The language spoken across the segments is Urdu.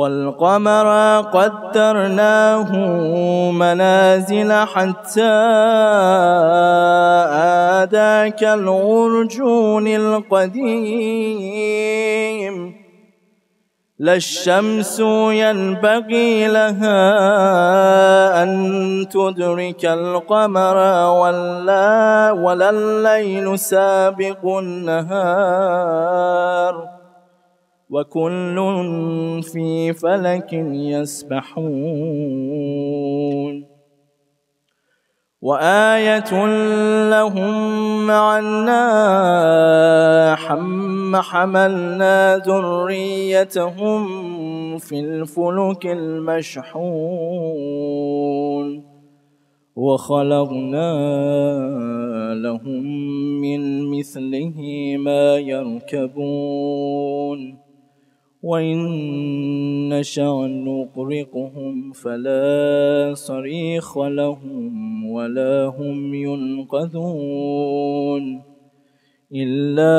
والقمر قدرناه منازل حتى عاد كالعرجون القديم لا الشمس ينبغي لها أن تدرك القمر ولا الليل سابق النهار وكل في فلك يسبحون وآية لهم عنا حملنا ذريتهم في الفلك المشحون وخلقنا لهم من مثله ما يركبون وإن نشأ نغرقهم فلا صريخ لهم ولا هم ينقذون إلا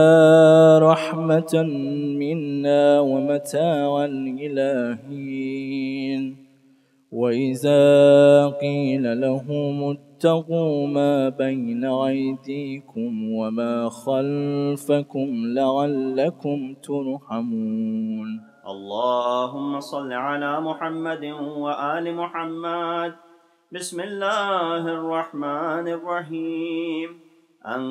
رحمة منا ومتاعا إلى حين وإذا قيل لهم اتقوا ما بين أيديكم وما خلفكم لعلكم ترحمون. اللهم صل على محمد وآل محمد. بسم الله الرحمن الرحيم. عن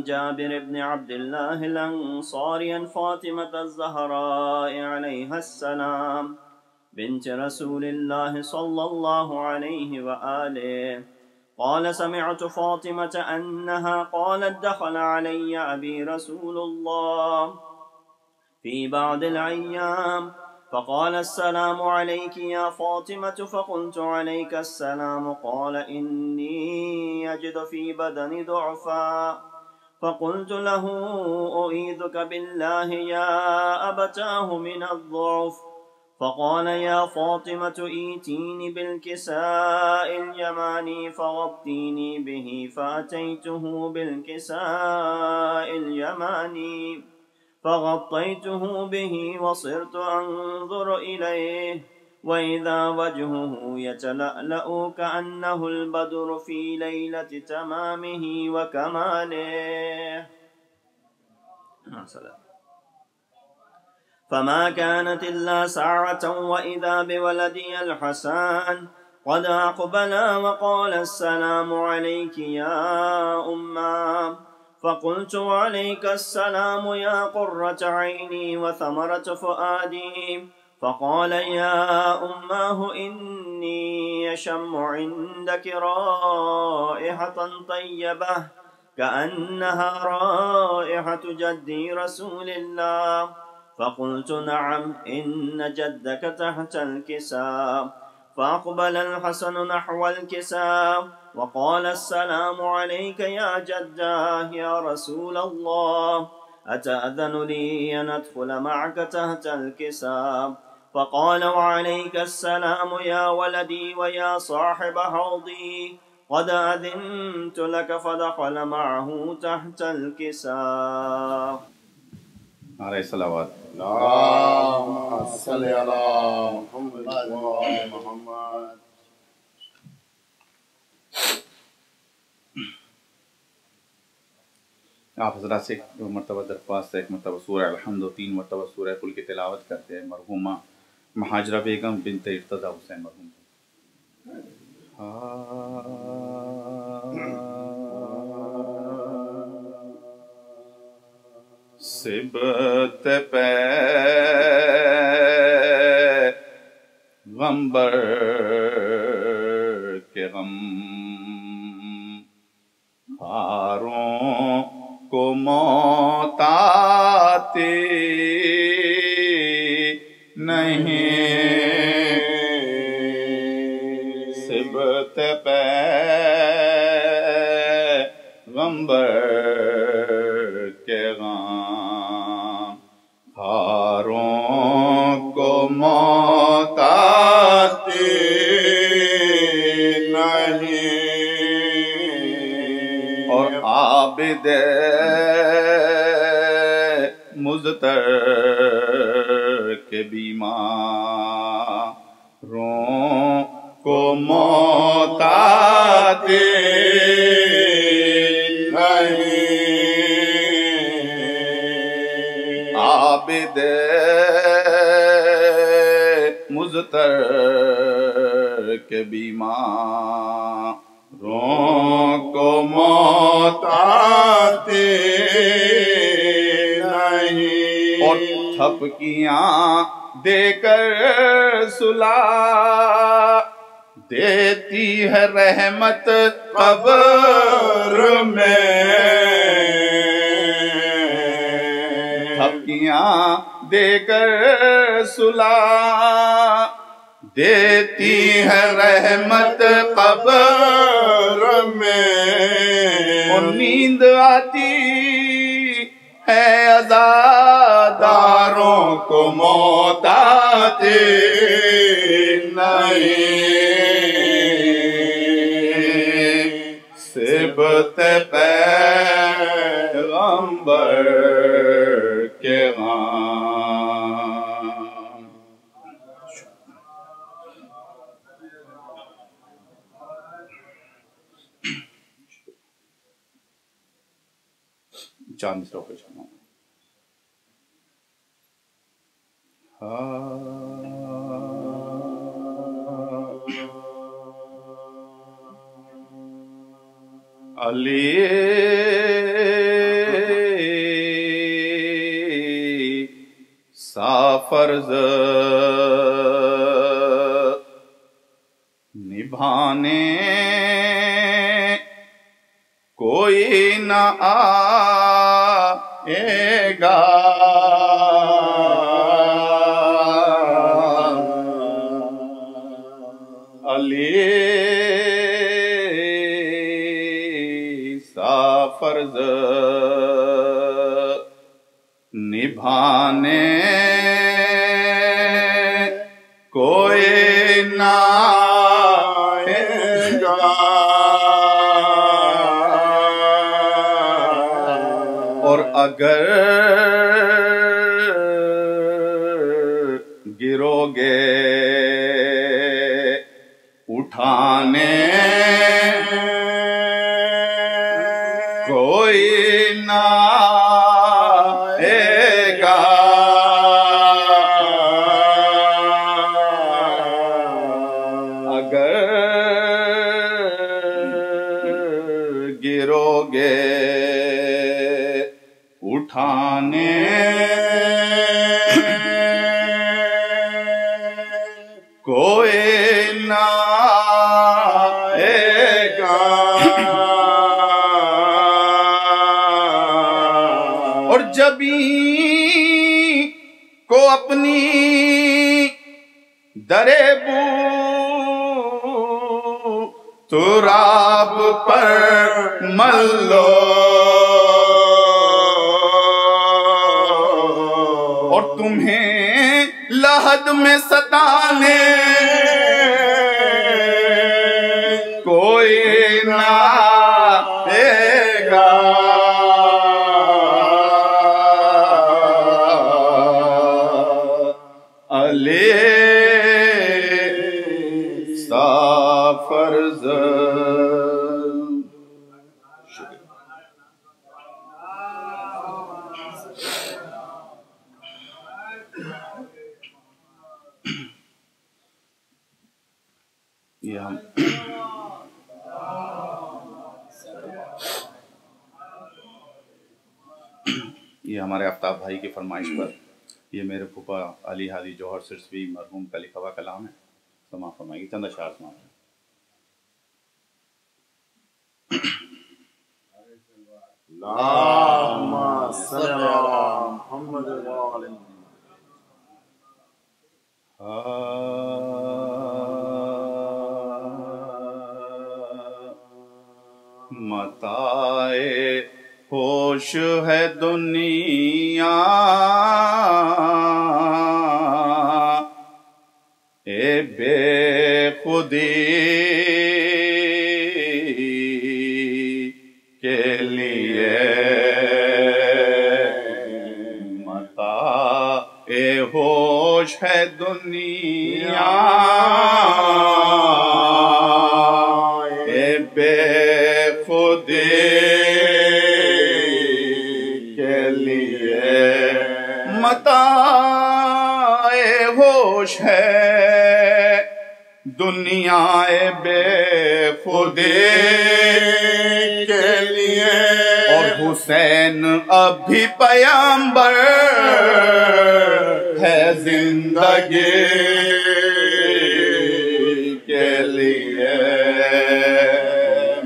جابر بن عبد الله الأنصاري عن فاطمة الزهراء عليها السلام بنت رسول الله صلى الله عليه وآله قال سمعت فاطمة أنها قالت دخل علي أبي رسول الله في بعض الأيام فقال السلام عليك يا فاطمة فقلت عليك السلام قال إني أجد في بدني ضعفا فقلت له أعيذك بالله يا أبتاه من الضعف فقال يا فاطمة ائتيني بالكساء اليماني فغطيني به فأتيته بالكساء اليماني فغطيته به وصرت أنظر إليه وإذا وجهه يتلألأ كأنه البدر في ليلة تمامه وكماله. فما كانت إلا ساعة وإذا بولدي الحسن قد أقبلا وقال السلام عليك يا أمّا فقلت عليك السلام يا قرة عيني وثمرة فؤادي فقال يا أماه إني أشم عندك رائحة طيبة كأنها رائحة جدي رسول الله فقلت نعم إن جدك تحت الكساء فأقبل الحسن نحو الكساء وقال السلام عليك يا جداه يا رسول الله أتأذن لي أن أدخل معك تحت الكساء فقال وعليك السلام يا ولدي ويا صاحب حوضي قد أذنت لك فدخل معه تحت الكساء. نعرہ صلوات. اللهم صل على محمد وآل محمد. آپ حضرات سے دو مرتبہ درخواست ہے، ایک مرتبہ سورہ الحمد و 3 مرتبہ سورہ قل کی تلاوت کرتے ہیں مرحومہ مہاجرہ بیگم بنت ارتضیٰ حسین مرحوم. سبت پیغمبر کے غم خاروں کو موت آتی نہیں، سبت پیغمبر کے غم خاروں کو موت آتی نہیں، اور عابد مضطر کے بیمار موت آتی نہیں، عابد مضطر کے بیماروں کو موت آتی نہیں، اور تھپکیاں دے کر سلا دیتی ہے رحمت قبر میں، تھپکیاں دے کر سلا دیتی ہے رحمت قبر میں، اور نیند آتی ہے عزاداروں کو موت آتی نہیں، صبت پیغمبر کے غام۔ چاند مصرعوں پہ چلنا علی سا فرض نبھانے کوئی نہ آئے گا، علی سا فرض نبھانے کوئی نہ آئے گا، اور اگر گرو گے اٹھانے کوئی نہ آئے گا، اگر گرو گے اٹھانے کوئی نہ آئے گا، اور جبھی کو اپنی درے بو تراب پر مل لو، اور تمہیں لحد میں ستانے کوئی نہ آئے گا، علی سا فرض یہ ہمارے آفتاب بھائی کی فرمائش پر یہ میرے پھوپا علی حاجی جوہر سرسوی مرحوم کا لکھا ہوا کلام ہے، سما فرمائیے، چند اشعار سماعت ہیں۔ اللہم صلی علی محمد وآل متاع ہوش ہے دنیا اے بے خودی کے لیے، متاع ہوش ہے دنیا دنیا بے خودی کے لیے، اور حسین ابھی پیغمبر ہے زندگی کے لیے،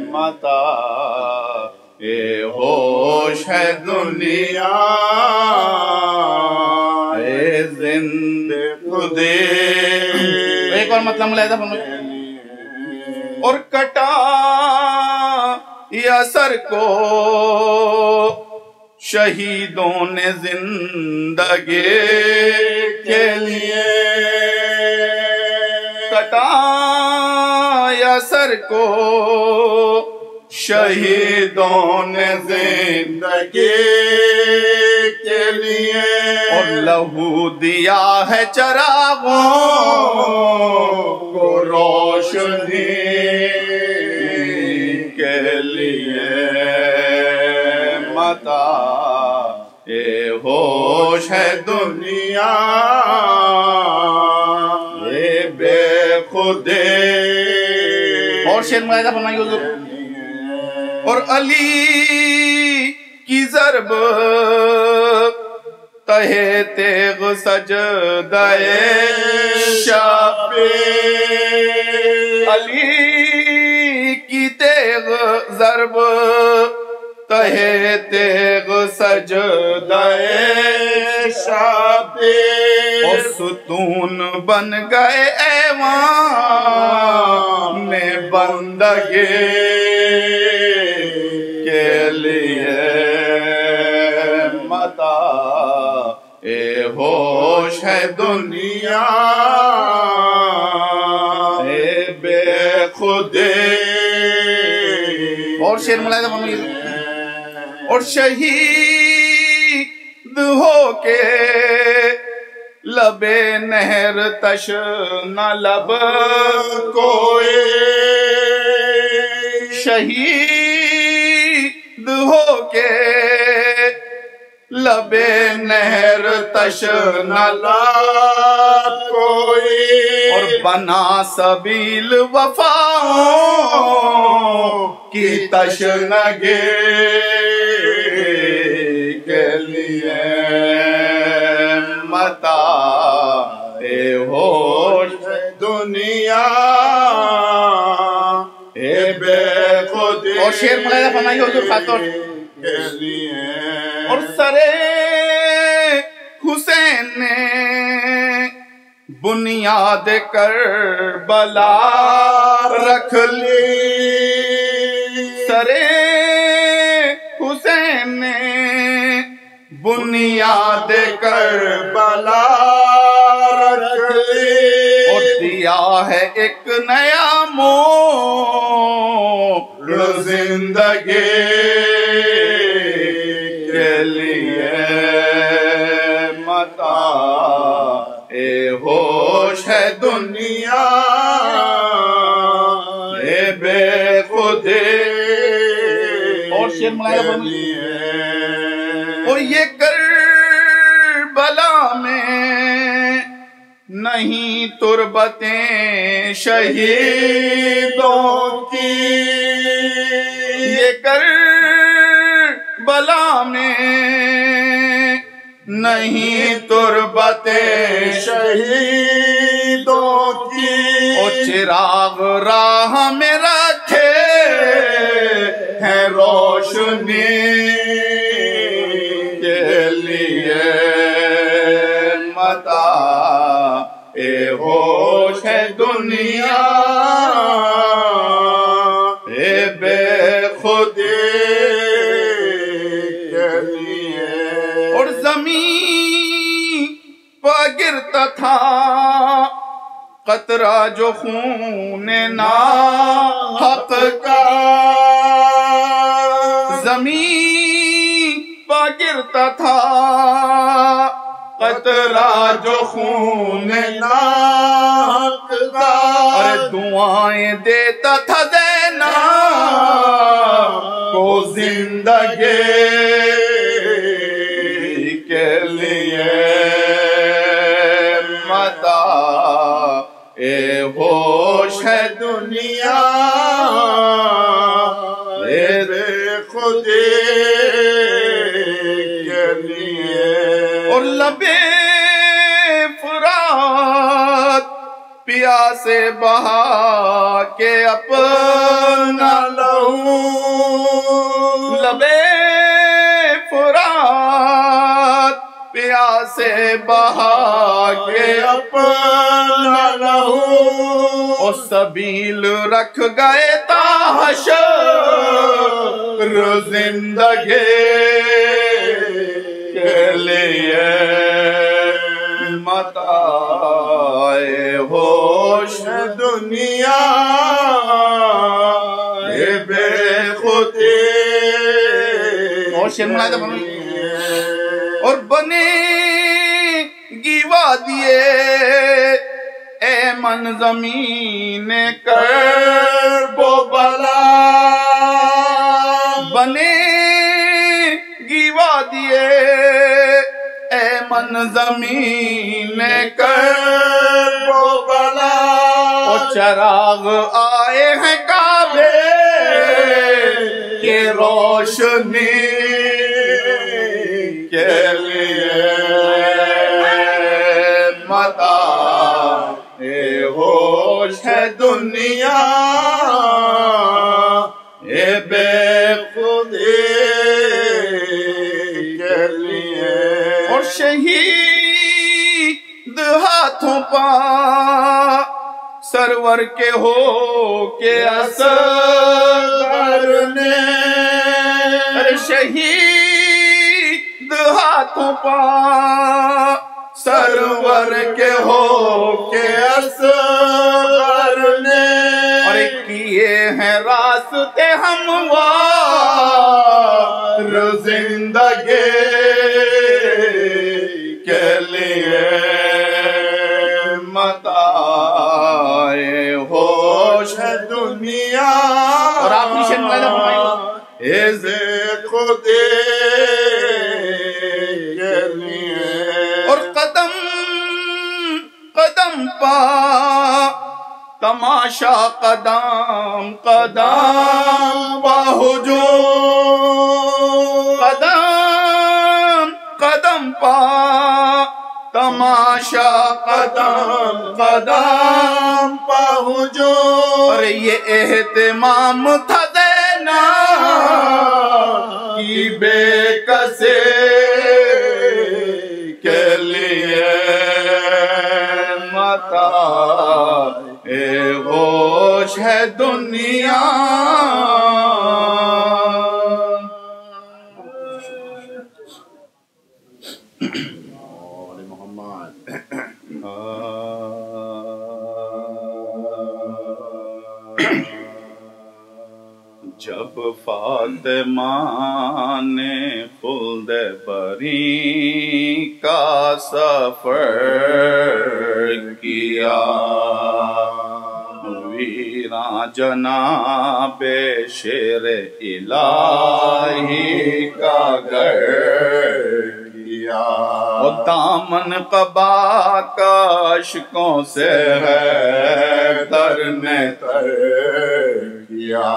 متاع ہوش ہے دنیا زندگی۔ ایک اور مطلب ملاحظہ فرمائیے، اور کٹا یا سر کو شہیدوں نے زندگی کے لیے، کٹا یا سر کو شہیدوں نے زندگی کے لیے، اور لہو دیا ہے چراغوں کو روشنی کے لیے، متاع ہوش ہے دنیا بے خودی۔ اور شعر ملاحظہ فرمائیے حضور، اور علی کی ضرب تہے تیغ سجدہ شب، علی کی تیغ ضرب تہے تیغ سجدہ شب، اور ستون بن گئے ایوان میں بندگی کے لیے، متاع ہوش ہے دنیا بے خودی۔ اور شعر ملاحظہ فرمائیے، اور شہید ہو کے لبے نہر تش نہ لب کوئی، شہید ہو کے لبے نہر تش نہ لب کوئی، اور بنا سبیل وفاؤں کی تشنگی کے لیے، متاع ہوش دنیا بے خودی۔ اور شعر ملاحظہ فرمائیے حضور خاص طور کے لیے، اور سرے حسین نے بنیاد کربلا رکھ لی، سرے حسین نے بنیاد کربلا رکھ لی، اور دیا ہے ایک نیا موڑ زندگی کے لیے، متاع ہوش ہے دنیا بے خودی۔ اور شعر ملاحظہ فرمائیے، اور یہ کربلا میں نہیں تربتیں شہیدوں کی، یہ کربلا میں نہیں تربتیں شہیدوں کی، اور چراغ راہ میں رکھے ہیں روشنی کے لیے، متاع ہوش ہے دنیا بے خودی کے لیے، اور زمین پر گرتا تھا قطرہ جو خون ناحق کا، زمین پر گرتا تھا قطرہ جو خون ناحق کا، اور دعائیں دیتا تھا زینب کو زندگی کے لیے، متاع اے ہوش ہے دنیا میرے خودی کے لیے، اور لبے فرات پیاسے بہا کے اپنا لہو، لبے فرات پیاسے بہا کے اپنا لہو، اور سبیل رکھ گئے تا حشر زندگی کے لیے، متاع ہوش دنیا بے خودی، اور بنے گی وادیے اے من زمین کرب و بلا، بنے گی وادیے اے من زمین کرب و بلا، اور چراغ آئے ہیں کعبے کی روشنی کے لیے، متاع ہوش ہے دنیا اے بے خودی کے لیے، اور شہید ہاتھوں پا سرور کے ہو کے اصغر نے، شہید ہاتھوں پا سرور کے ہو کے اصغر نے، اور کیے ہیں راستے ہموار زندگی کے لیے، متاع ہوش ہے دنیا، اور آپ نیچے عز خودی کے لیے، اور قدم قدم پا تماشا قدم قدم پا ہجوم، قدم قدم پا تماشا قدم قدم پا ہجوم، اور یہ اہتمام تھا کی بے کسے کے لیے، متاع ہوش ہے دنیا جب فاطمہ نے خلد بری کا سفر کیا، ویراں جناب شیر الہی کا گھر کیا، اور دامن قبا کا عشقوں سے ہے تر نے تر کیا،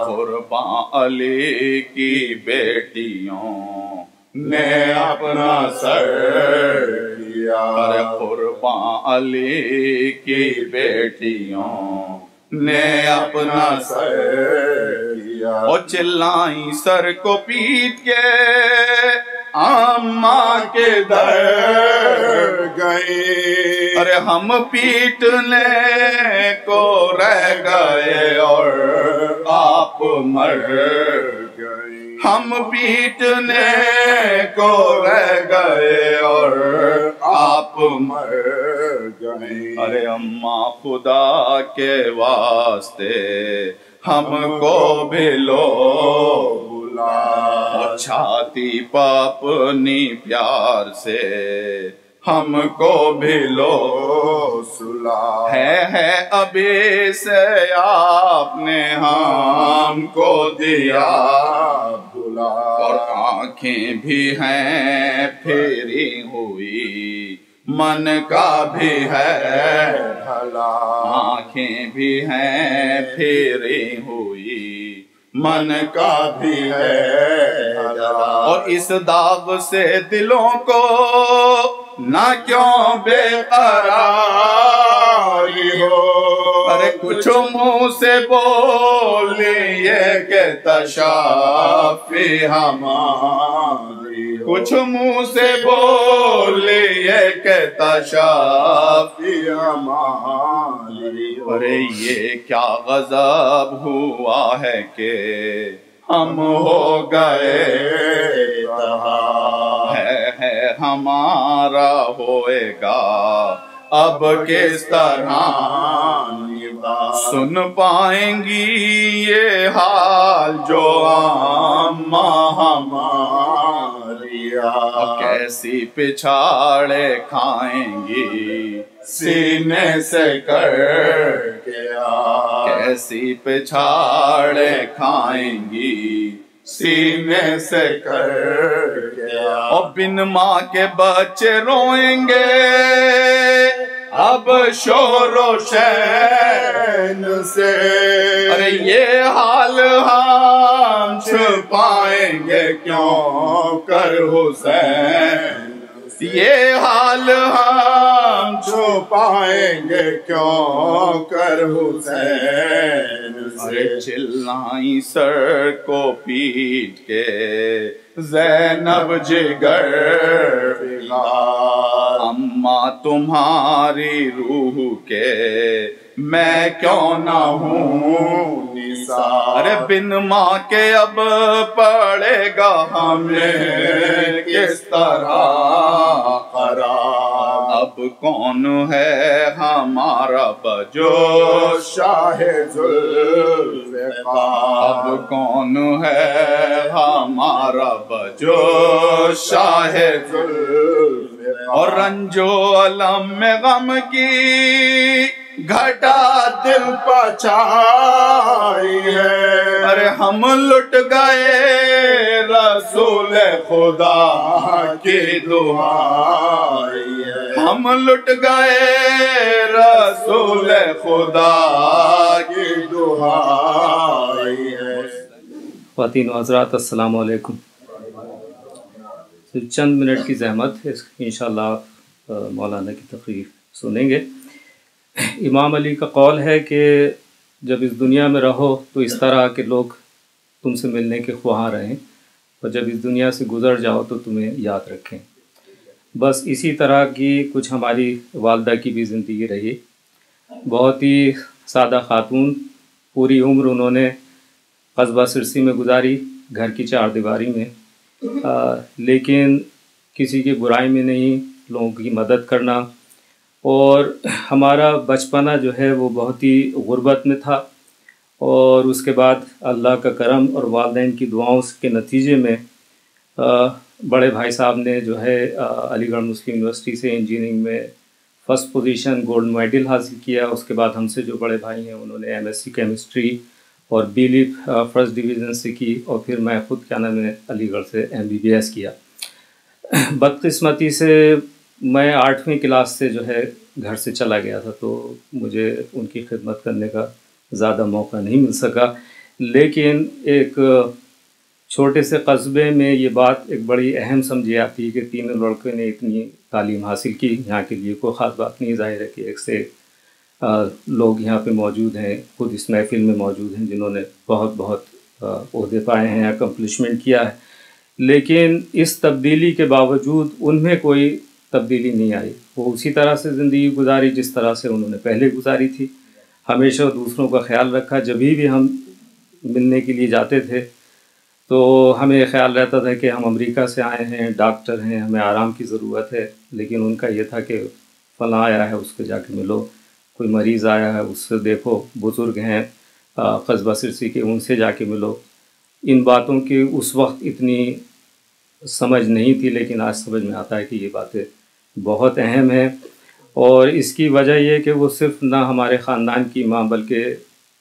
قرباں علی کی بیٹیوں نے اپنا سر کیا، قرباں علی کی بیٹیوں نے اپنا سر کیا، اور چلائیں سر کو پیٹ کے اماں کے در گئی، ارے ہم پیٹنے کو رہ گئے اور آپ مر گئی، ہم پیٹنے کو رہ گئے اور آپ مر گئی، ارے اماں خدا کے واسطے ہم کو بھی لو بلا، اور چھاتی پا اپنی پیار سے ہم کو بھی لو سلا، ہے ابھی سے آپ نے ہم کو دیا بلا، اور آنکھیں بھی ہیں پھیری ہوئی من کا بھی ہے بھلا آنکھیں بھی ہیں پھیری ہوئی من کا بھی ہے بھلا اور اس داغ سے دلوں کو نہ کیوں بے قراری ہو ارے کچھ منہ سے بولیے کہ تشافی ہماری ہو کچھ منہ سے بولیے کہ تشافی ہماری ہو ارے یہ کیا غضب ہوا ہے کہ ہم ہو گئے ہے ہمارا ہوئے گا اب کس طرح سن پائیں گی یہ حال جو عامہ ہماری کیسی پچھاڑے کھائیں گی سینے سے کر کے کیسی پچھاڑے کھائیں گی سینے سے کر کے اور بن ماں کے بچے روئیں گے اب شور و شین سے ارے یہ حال ہم چھپائیں گے کیوں کر حسین یہ حال ہم چھپائیں گے کیوں کر حسین سے چلائیں سر کو پیٹ کے زینب جگر اماں تمہاری روح کے میں کیوں نہ ہوں نثار بن ماں کے اب پڑے گا ہمیں کس طرح قرار اب کون ہے ہمارا بجو شاہ ذوالفقار اب کون ہے ہمارا بجو شاہ ذوالفقار اور رنجو علم میں غم کی گھٹا دل پچھائی ہے ارے ہم لٹ گئے رسول خدا کی دعائی ہے ہم لٹ گئے رسول خدا کی دعائی ہے خواتین و حضرات السلام علیکم چند منٹ کی زحمت ہے انشاءاللہ مولانا کی تقریر سنیں گے امام علی کا قول ہے کہ جب اس دنیا میں رہو تو اس طرح کے لوگ تم سے ملنے کے خواہاں رہیں اور جب اس دنیا سے گزر جاؤ تو تمہیں یاد رکھیں بس اسی طرح کی کچھ ہماری والدہ کی بھی زندگی رہی بہت ہی سادہ خاتون پوری عمر انہوں نے قصبہ سرسی میں گزاری گھر کی چار دیواری میں لیکن کسی کی برائی میں نہیں لوگوں کی مدد کرنا اور ہمارا بچپنا جو ہے وہ بہت ہی غربت میں تھا اور اس کے بعد اللہ کا کرم اور والدین کی دعاؤں کے نتیجے میں بڑے بھائی صاحب نے جو ہے علی گڑھ مسلم یونیورسٹی سے انجینئرنگ میں فرسٹ پوزیشن گولڈ میڈل حاصل کیا اس کے بعد ہم سے جو بڑے بھائی ہیں انہوں نے MSc کیمسٹری اور BLib فرسٹ ڈویژن سے کی اور پھر میں خود کیا نام ہے علی گڑھ سے MBBS کیا بدقسمتی سے میں 8ویں کلاس سے جو ہے گھر سے چلا گیا تھا تو مجھے ان کی خدمت کرنے کا زیادہ موقع نہیں مل سکا لیکن ایک چھوٹے سے قصبے میں یہ بات ایک بڑی اہم سمجھی آتی ہے کہ تینوں لڑکوں نے اتنی تعلیم حاصل کی یہاں کے لیے کوئی خاص بات نہیں ظاہر ہے کہ ایک سے لوگ یہاں پہ موجود ہیں خود اس محفل میں موجود ہیں جنہوں نے بہت بہت عہدے پائے ہیں اکمپلشمنٹ کیا ہے لیکن اس تبدیلی کے باوجود ان میں کوئی تبدیلی نہیں آئی وہ اسی طرح سے زندگی گزاری جس طرح سے انہوں نے پہلے گزاری تھی ہمیشہ دوسروں کا خیال رکھا جب بھی ہم ملنے کے لیے جاتے تھے تو ہمیں خیال رہتا تھا کہ ہم امریکہ سے آئے ہیں ڈاکٹر ہیں ہمیں آرام کی ضرورت ہے لیکن ان کا یہ تھا کہ فلاں آیا ہے اس کو جا کے ملو کوئی مریض آیا ہے اس سے دیکھو بزرگ ہیں قصبہ سرسی کے ان سے جا کے ملو ان باتوں کی اس وقت اتنی سمجھ نہیں تھی لیکن آج سمجھ میں آتا ہے کہ یہ باتیں بہت اہم ہیں اور اس کی وجہ یہ کہ وہ صرف نہ ہمارے خاندان کی ماں بلکہ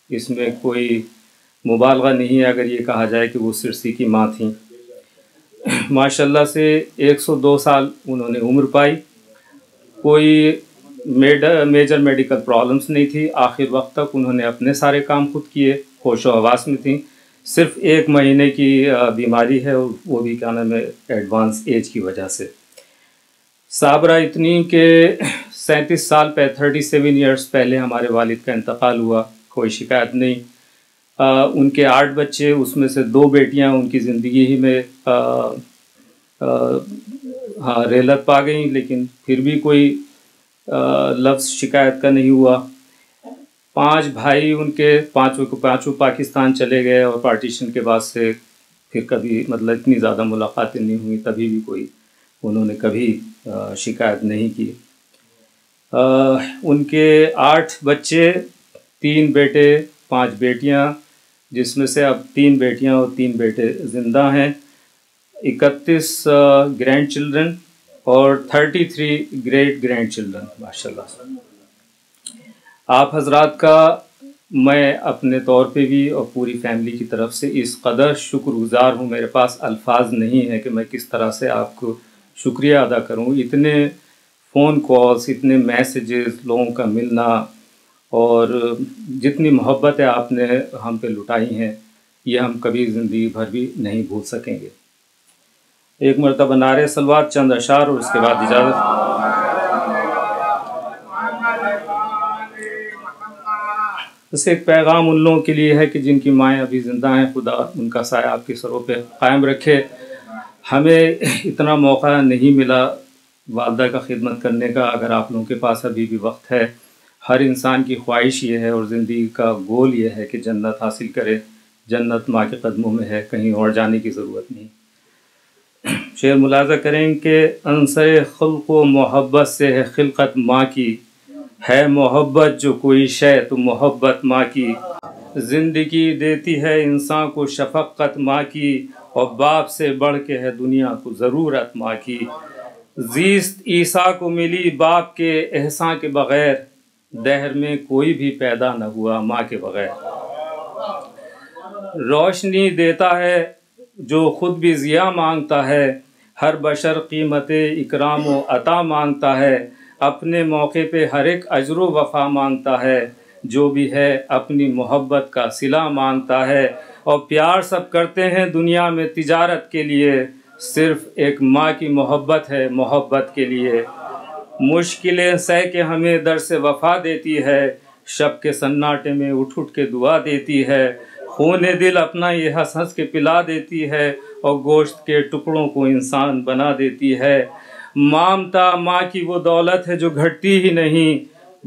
اس میں کوئی مبالغہ نہیں ہے اگر یہ کہا جائے کہ وہ سرسی کی ماں تھیں ماشاءاللہ سے 102 سال انہوں نے عمر پائی کوئی میجر میڈیکل پرابلمس نہیں تھی. آخر وقت تک انہوں نے اپنے سارے کام خود کیے، ہوش و حواس میں تھیں. صرف 1 مہینے کی بیماری ہے، اور وہ بھی کیا نام ہے ایڈوانس ایج کی وجہ سے. صابرہ اتنی کہ 37 سال 37 ایئرس پہلے ہمارے والد کا انتقال ہوا. کوئی شکایت نہیں. ان کے 8 بچے، اس میں سے 2 بیٹیاں ان کی زندگی ہی میں ریلت پا گئیں، لیکن پھر بھی کوئی لفظ شکایت کا نہیں ہوا. 5 بھائی ان کے، پانچوں پاکستان چلے گئے، اور پارٹیشن کے بعد سے پھر کبھی مطلب اتنی زیادہ ملاقاتیں نہیں ہوئیں، تبھی بھی کوئی انہوں نے کبھی شکایت نہیں کی. ان کے 8 بچے، 3 بیٹے 5 بیٹیاں، جس میں سے اب 3 بیٹیاں اور 3 بیٹے زندہ ہیں. 31 گرینڈ چلڈرن اور 33 گریٹ گرینڈ چلڈرن. ماشاء اللہ. آپ حضرات کا میں اپنے طور پہ بھی اور پوری فیملی کی طرف سے اس قدر شکر گزار ہوں، میرے پاس الفاظ نہیں ہے کہ میں کس طرح سے آپ کو شکریہ ادا کروں. اتنے فون کالز، اتنے میسیجز، لوگوں کا ملنا، اور جتنی محبتیں آپ نے ہم پہ لٹائی ہیں، یہ ہم کبھی زندگی بھر بھی نہیں بھول سکیں گے. ایک مرتبہ نعرہ صلوات، چند اشعار، اور اس کے بعد اجازت. بس ایک پیغام ان لوگوں کے لیے ہے کہ جن کی مائیں ابھی زندہ ہیں، خدا ان کا سایہ آپ کے سروں پہ قائم رکھے. ہمیں اتنا موقع نہیں ملا والدہ کا خدمت کرنے کا. اگر آپ لوگوں کے پاس ابھی بھی وقت ہے، ہر انسان کی خواہش یہ ہے اور زندگی کا گول یہ ہے کہ جنت حاصل کرے. جنت ماں کے قدموں میں ہے، کہیں اور جانے کی ضرورت نہیں. شعر ملاحظہ کریں کہ عنصر خلق و محبت سے ہے خلقت ماں کی، ہے محبت جو کوئی شے تو محبت ماں کی. زندگی دیتی ہے انسان کو شفقت ماں کی، اور باپ سے بڑھ کے ہے دنیا کو ضرورت ماں کی. زیست عیسیٰ کو ملی باپ کے احسان کے بغیر، دہر میں کوئی بھی پیدا نہ ہوا ماں کے بغیر. روشنی دیتا ہے جو خود بھی ضیاء مانگتا ہے، ہر بشر قیمت اکرام و عطا مانگتا ہے. اپنے موقع پہ ہر ایک اجر و وفا مانگتا ہے، جو بھی ہے اپنی محبت کا صلہ مانگتا ہے. اور پیار سب کرتے ہیں دنیا میں تجارت کے لیے، صرف ایک ماں کی محبت ہے محبت کے لیے. مشکلیں سہ کے ہمیں در سے وفا دیتی ہے، شب کے سناٹے میں اٹھ اٹھ کے دعا دیتی ہے. خون دل اپنا یہ ہنس ہنس کے پلا دیتی ہے، اور گوشت کے ٹکڑوں کو انسان بنا دیتی ہے. مامتا ماں کی وہ دولت ہے جو گھٹتی ہی نہیں،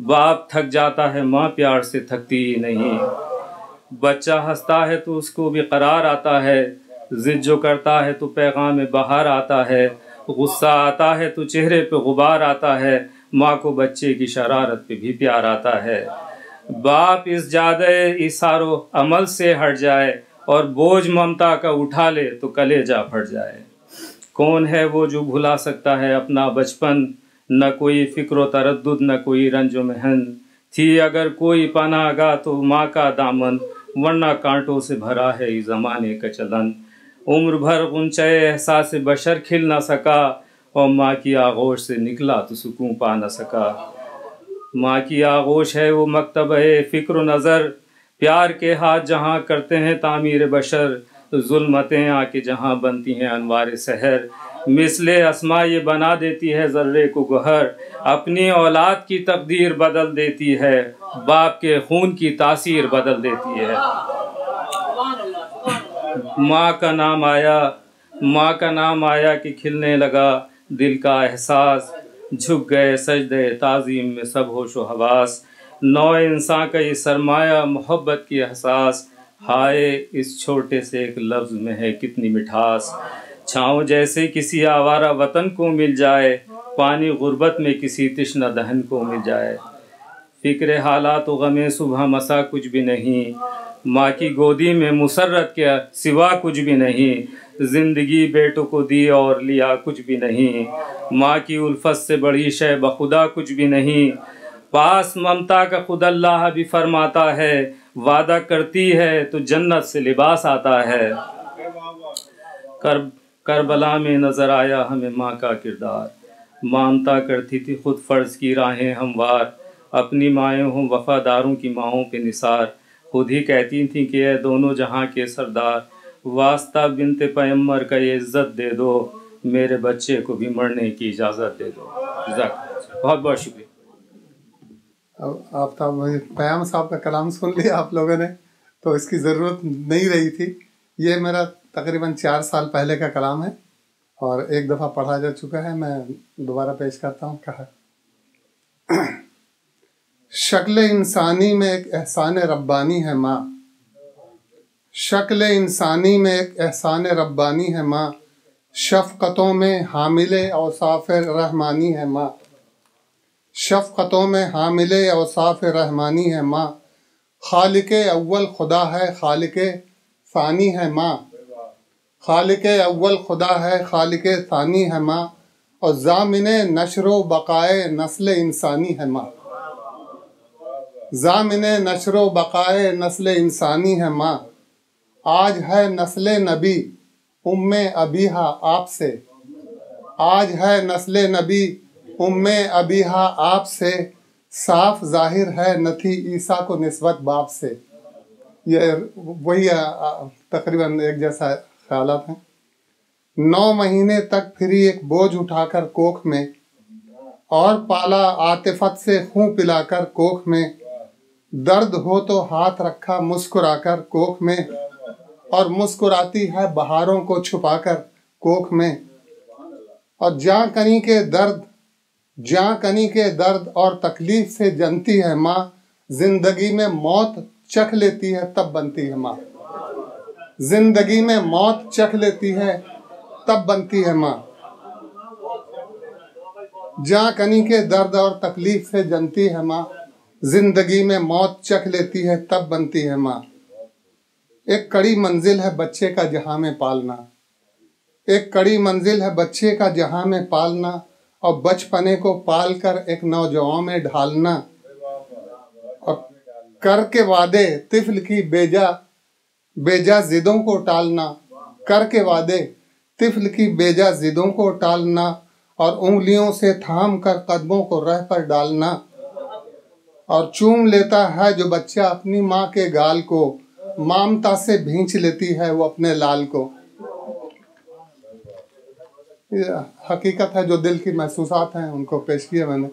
باپ تھک جاتا ہے ماں پیار سے تھکتی ہی نہیں. بچہ ہنستا ہے تو اس کو بھی قرار آتا ہے، ضد جو کرتا ہے تو پیغام بہار آتا ہے. غصہ آتا ہے تو چہرے پہ غبار آتا ہے، ماں کو بچے کی شرارت پہ بھی پیار آتا ہے. باپ اس جادے ایثار و عمل سے ہٹ جائے، اور بوجھ ممتا کا اٹھا لے تو کلیجہ پھٹ جائے. کون ہے وہ جو بھلا سکتا ہے اپنا بچپن، نہ کوئی فکر و تردد نہ کوئی رنج و محن. تھی اگر کوئی پناہ گاہ تو ماں کا دامن، ورنہ کانٹوں سے بھرا ہے اس زمانے کا چلن. عمر بھر غنچہ احساس بشر کھل نہ سکا، اور ماں کی آغوش سے نکلا تو سکون پا نہ سکا. ماں کی آغوش ہے وہ مکتبہ فکر و نظر، پیار کے ہاتھ جہاں کرتے ہیں تعمیر بشر. ظلمتیں آ کے جہاں بنتی ہیں انوار سحر، مثل اسما یہ بنا دیتی ہے ذرے کو گوہر. اپنی اولاد کی تقدیر بدل دیتی ہے، باپ کے خون کی تاثیر بدل دیتی ہے. ماں کا نام آیا، ماں کا نام آیا کہ کھلنے لگا دل کا احساس. جھک گئے سجدے تعظیم میں سب ہوش و حواس، نو انسان کا یہ سرمایہ محبت کی احساس. ہائے اس چھوٹے سے ایک لفظ میں ہے کتنی مٹھاس. چھاؤں جیسے کسی آوارہ وطن کو مل جائے، پانی غربت میں کسی تشنہ دہن کو مل جائے. فکر حالات و غم صبح مسا کچھ بھی نہیں، ماں کی گودی میں مسرت کے سوا کچھ بھی نہیں. زندگی بیٹوں کو دی اور لیا کچھ بھی نہیں، ماں کی الفت سے بڑی شے بخدا کچھ بھی نہیں. پاس ممتا کا خود اللہ بھی فرماتا ہے، وعدہ کرتی ہے تو جنت سے لباس آتا ہے. کربلا میں نظر آیا ہمیں ماں کا کردار، مانتا کرتی تھی خود فرض کی راہیں ہموار، اپنی مائیں ہوں وفاداروں کی ماؤں پہ نثار، خود ہی کہتی تھیں کہ اے دونوں جہاں کے سردار، واسطہ بنت پیمبر کا یہ عزت دے دو، میرے بچے کو بھی مرنے کی اجازت دے دو۔ بہت بہت شکریہ۔ آفتاب پیام صاحب کا کلام سن لیا آپ لوگوں نے، تو اس کی ضرورت نہیں رہی تھی۔ یہ میرا تقریباً 4 سال پہلے کا کلام ہے اور ایک دفعہ پڑھا جا چکا ہے، میں دوبارہ پیش کرتا ہوں۔ کہا شکل انسانی میں ایک احسان ربانی ہے ماں، شکل انسانی میں ایک احسان ربانی ہے ماں، شفقتوں میں حامل اوصاف رحمانی ہے ماں، شفقتوں میں حامل اوصاف رحمانی ہے ماں، خالق اول خدا ہے خالق ثانی ہے ماں، خالق اول خدا ہے خالق ثانی ہے ماں، اور ضامن نشر و بقائے نسل انسانی ہے ماں، ضامن نشر و بقائے نسل انسانی ہے ماں، آج ہے نسل نبی ام ابیہا آپ سے، آج ہے نسل نبی ام ابیہا آپ سے، صاف ظاہر ہے نہ تھی عیسیٰ کو نسبت باپ سے۔ یہ وہی تقریباً ایک جیسا خیالات ہیں۔ 9 مہینے تک پھری ایک بوجھ اٹھا کر کوکھ میں، اور پالا عاطفت سے خون پلا کر کوکھ میں، درد ہو تو ہاتھ رکھا مسکرا کر کوکھ میں، اور مسکراتی ہے بہاروں کو چھپا کر کوکھ میں، اور جاں کنی کے درد اور تکلیف سے جنتی ہے ماں، زندگی میں موت چکھ لیتی ہے تب بنتی ہے ماں، زندگی میں موت چکھ لیتی ہے تب بنتی ہے ماں، جاں کنی کے درد اور تکلیف سے جنتی ہے ماں، زندگی میں موت چکھ لیتی ہے تب بنتی ہے ماں۔ ایک کڑی منزل ہے بچے کا جہاں میں پالنا، ایک کڑی منزل ہے بچے کا جہاں میں پالنا، اور بچپنے کو پال کر ایک نوجوان میں ڈھالنا، اور کر کے وعدے طفل کی بیجا ضدوں کو ٹالنا، کر کے وعدے طفل کی بیجا ضدوں کو ٹالنا، اور انگلیوں سے تھام کر قدموں کو رہ پر ڈالنا، اور چوم لیتا ہے جو بچہ اپنی ماں کے گال کو، مامتا سے بھینچ لیتی ہے وہ اپنے لال کو۔ یہ حقیقت ہے، جو دل کی محسوسات ہیں ان کو پیش کیا میں نے۔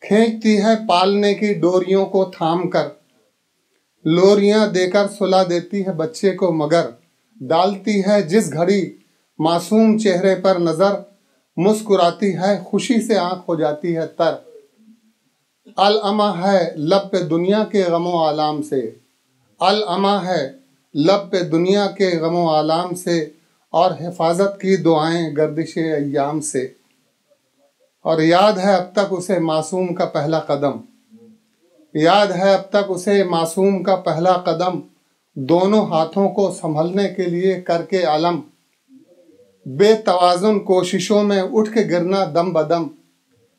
کھینچتی ہے پالنے کی ڈوریوں کو تھام کر، لوریاں دے کر سلا دیتی ہے بچے کو، مگر ڈالتی ہے جس گھڑی معصوم چہرے پر نظر، مسکراتی ہے خوشی سے آنکھ ہو جاتی ہے تر۔ العمى ہے لب پہ دنیا کے غم و آلام سے، العمى ہے لب پہ دنیا کے غم و آلام سے، اور حفاظت کی دعائیں گردش ایام سے، اور یاد ہے اب تک اسے معصوم کا پہلا قدم، یاد ہے اب تک اسے معصوم کا پہلا قدم، دونوں ہاتھوں کو سنبھلنے کے لیے کر کے علم، بے توازن کوششوں میں اٹھ کے گرنا دم بدم،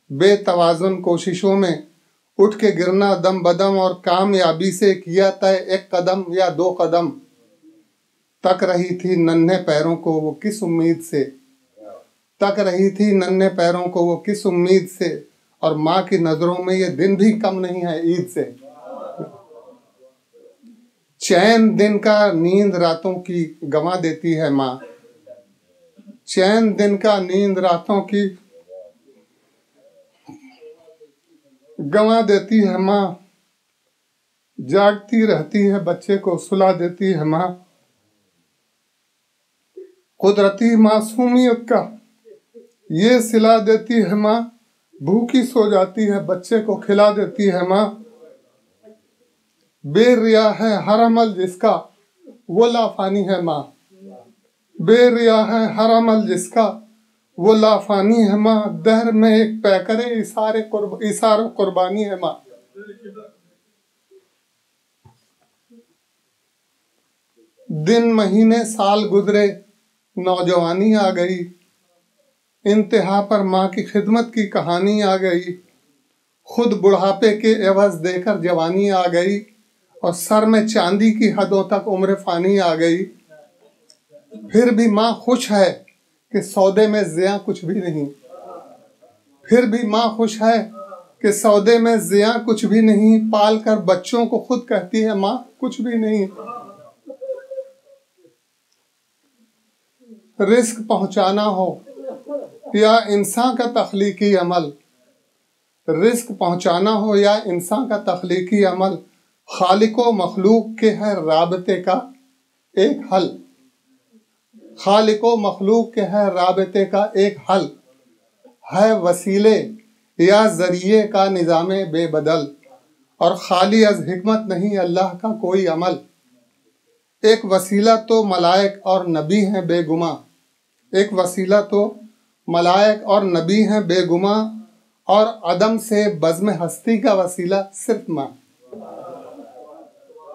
بے توازن کوششوں میں اٹھ کے گرنا دم بدم، اور کامیابی سے کیا طے ایک قدم یا 2 قدم، تک رہی تھی ننھے پیروں کو وہ کس امید سے، تک رہی تھی ننھے پیروں کو وہ کس امید سے، اور ماں کی نظروں میں یہ دن بھی کم نہیں ہے عید سے۔ چین دن کا نیند راتوں کی گنوا دیتی ہے ماں، چین دن کا نیند راتوں کی گنوا دیتی ہے ماں، جاگتی رہتی ہے بچے کو سلا دیتی ہے ماں، قدرتی معصومیت کا یہ سلا دیتی ہے ماں، بھوکی سو جاتی ہے بچے کو کھلا دیتی ہے ماں، بے ریا ہے ہر عمل جس کا وہ لافانی ہے ماں، بے ریا ہے ہر عمل جس کا وہ لافانی ہے ماں، دہر میں ایک پیکرے ایثار و قربانی ہے ماں۔ دن مہینے سال گزرے نوجوانی آ گئی، انتہا پر ماں کی خدمت کی کہانی آ گئی، خود بڑھاپے کے عوض دے کر جوانی آ گئی، اور سر میں چاندی کی حدوں تک عمر فانی آ گئی، پھر بھی ماں خوش ہے کہ سودے میں زیاں کچھ بھی نہیں، پھر بھی ماں خوش ہے کہ سودے میں زیاں کچھ بھی نہیں، پال کر بچوں کو خود کہتی ہے ماں کچھ بھی نہیں۔ رزق پہنچانا ہو یا انسان کا تخلیقی عمل، رزق پہنچانا ہو یا انسان کا تخلیقی عمل، خالق و مخلوق کے ہے رابطے کا ایک حل، خالق و مخلوق کے ہے رابطے کا ایک حل، ہے وسیلے یا ذریعے کا نظام بے بدل، اور خالی از حکمت نہیں اللہ کا کوئی عمل۔ ایک وسیلہ تو ملائک اور نبی ہیں بے گماں، ایک وسیلہ تو ملائک اور نبی ہیں بے گماں، اور عدم سے بزم ہستی کا وسیلہ صرف ماں،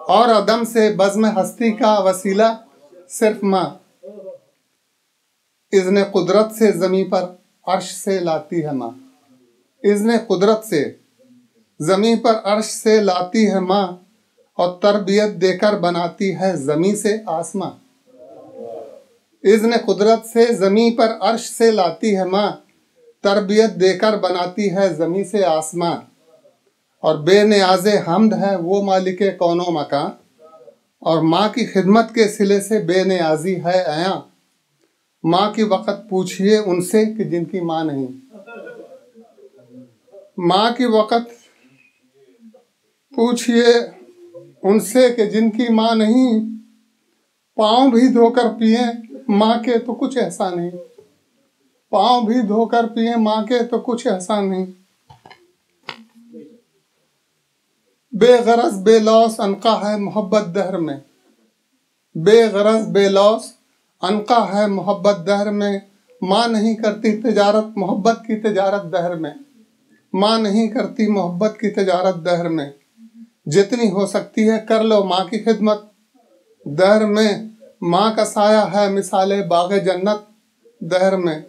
اور عدم سے بزم ہستی کا وسیلہ صرف ماں۔ اذن قدرت سے زمین پر عرش سے لاتی ہے ماں، اذن قدرت سے زمین پر عرش سے لاتی ہے ماں، اور تربیت دے کر بناتی ہے زمین سے آسماں۔ اذن قدرت سے زمین پر عرش سے لاتی ہے ماں، تربیت دے کر بناتی ہے زمین سے آسماں، اور بے نیاز حمد ہے وہ مالک کون و مکان، اور ماں کی خدمت کے صلے سے بے نیازی ہے عیاں۔ ماں کی وقت پوچھئے ان سے کہ جن کی ماں نہیں، ماں کی وقت پوچھئے ان سے کہ جن کی ماں نہیں، پاؤں بھی دھو کر پئیں ماں کے تو کچھ ایسا نہیں، پاؤں بھی دھو کر پئیں ماں کے تو کچھ ایسا نہیں۔ بے غرض بے لوث عنقا ہے محبت دہر میں، بے غرض بے لوث عنقا ہے محبت دہر میں، ماں نہیں کرتی تجارت محبت کی تجارت دہر میں، ماں نہیں کرتی محبت کی تجارت دہر میں، جتنی ہو سکتی ہے کر لو ماں کی خدمت دہر میں، ماں کا سایہ ہے مثال باغ جنت دہر میں۔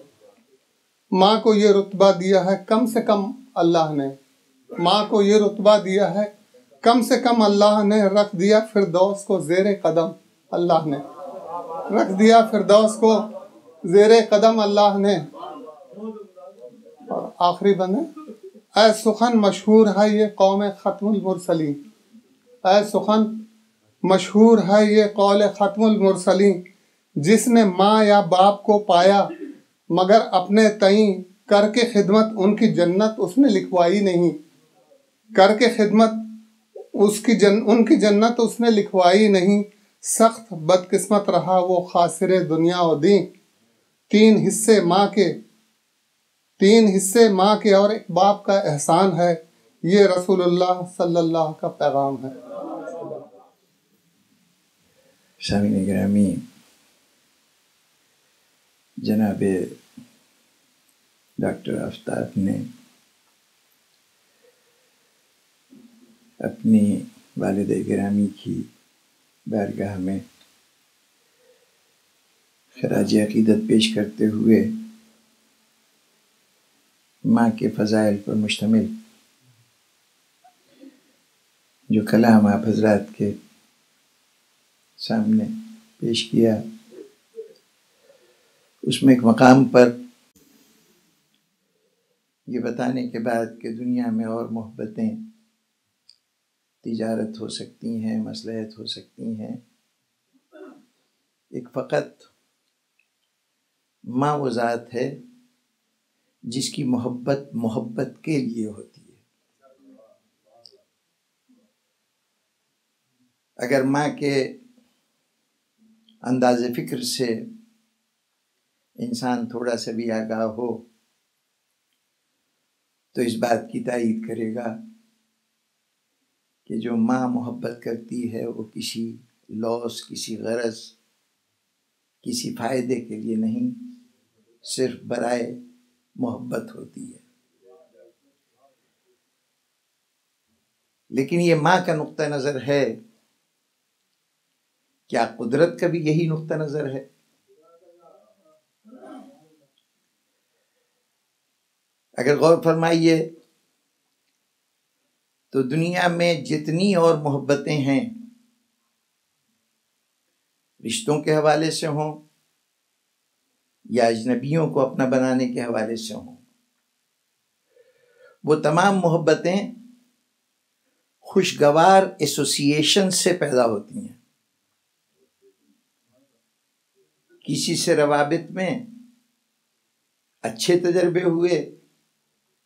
ماں کو یہ رتبہ دیا ہے کم سے کم اللہ نے، ماں کو یہ رتبہ دیا ہے کم سے کم اللہ نے، رکھ دیا فردوس کو زیر قدم اللہ نے، رکھ دیا فردوس کو زیر قدم اللہ نے۔ اور آخری بند ہے، اے سخن مشہور ہے یہ قوم ختم المرسلین، اے سخن مشہور ہے یہ قول ختم المرسلین، جس نے ماں یا باپ کو پایا مگر اپنے تئیں، کر کے خدمت ان کی جنت اس نے لکھوائی نہیں، کر کے خدمت ان کی جنت اس نے لکھوائی نہیں، سخت بدقسمت رہا وہ خاسر دنیا و دین۔ تین حصے ماں کے اور ایک باپ کا احسان ہے، یہ رسول اللہ صلی اللہ کا پیغام ہے۔ سامعین گرامی، جناب ڈاکٹر آفتاب نے اپنی والد گرامی کی بارگاہ میں خراج عقیدت پیش کرتے ہوئے ماں کے فضائل پر مشتمل جو کلام آپ حضرات کے سامنے پیش کیا، اس میں ایک مقام پر یہ بتانے کے بعد کہ دنیا میں اور محبتیں تجارت ہو سکتی ہیں، مصلحت ہو سکتی ہیں، ایک فقط ماں وہ ذات ہے جس کی محبت کے لیے ہوتی ہے۔ اگر ماں کے انداز فکر سے انسان تھوڑا سا بھی آگاہ ہو تو اس بات کی تائید کرے گا کہ جو ماں محبت کرتی ہے وہ کسی لوث، کسی غرض، کسی فائدے کے لیے نہیں، صرف برائے محبت ہوتی ہے۔ لیکن یہ ماں کا نقطہ نظر ہے، کیا قدرت کا بھی یہی نقطہ نظر ہے؟ اگر غور فرمائیے تو دنیا میں جتنی اور محبتیں ہیں، رشتوں کے حوالے سے ہوں یا اجنبیوں کو اپنا بنانے کے حوالے سے ہوں، وہ تمام محبتیں خوشگوار ایسوسیشن سے پیدا ہوتی ہیں. کسی سے روابط میں اچھے تجربے ہوئے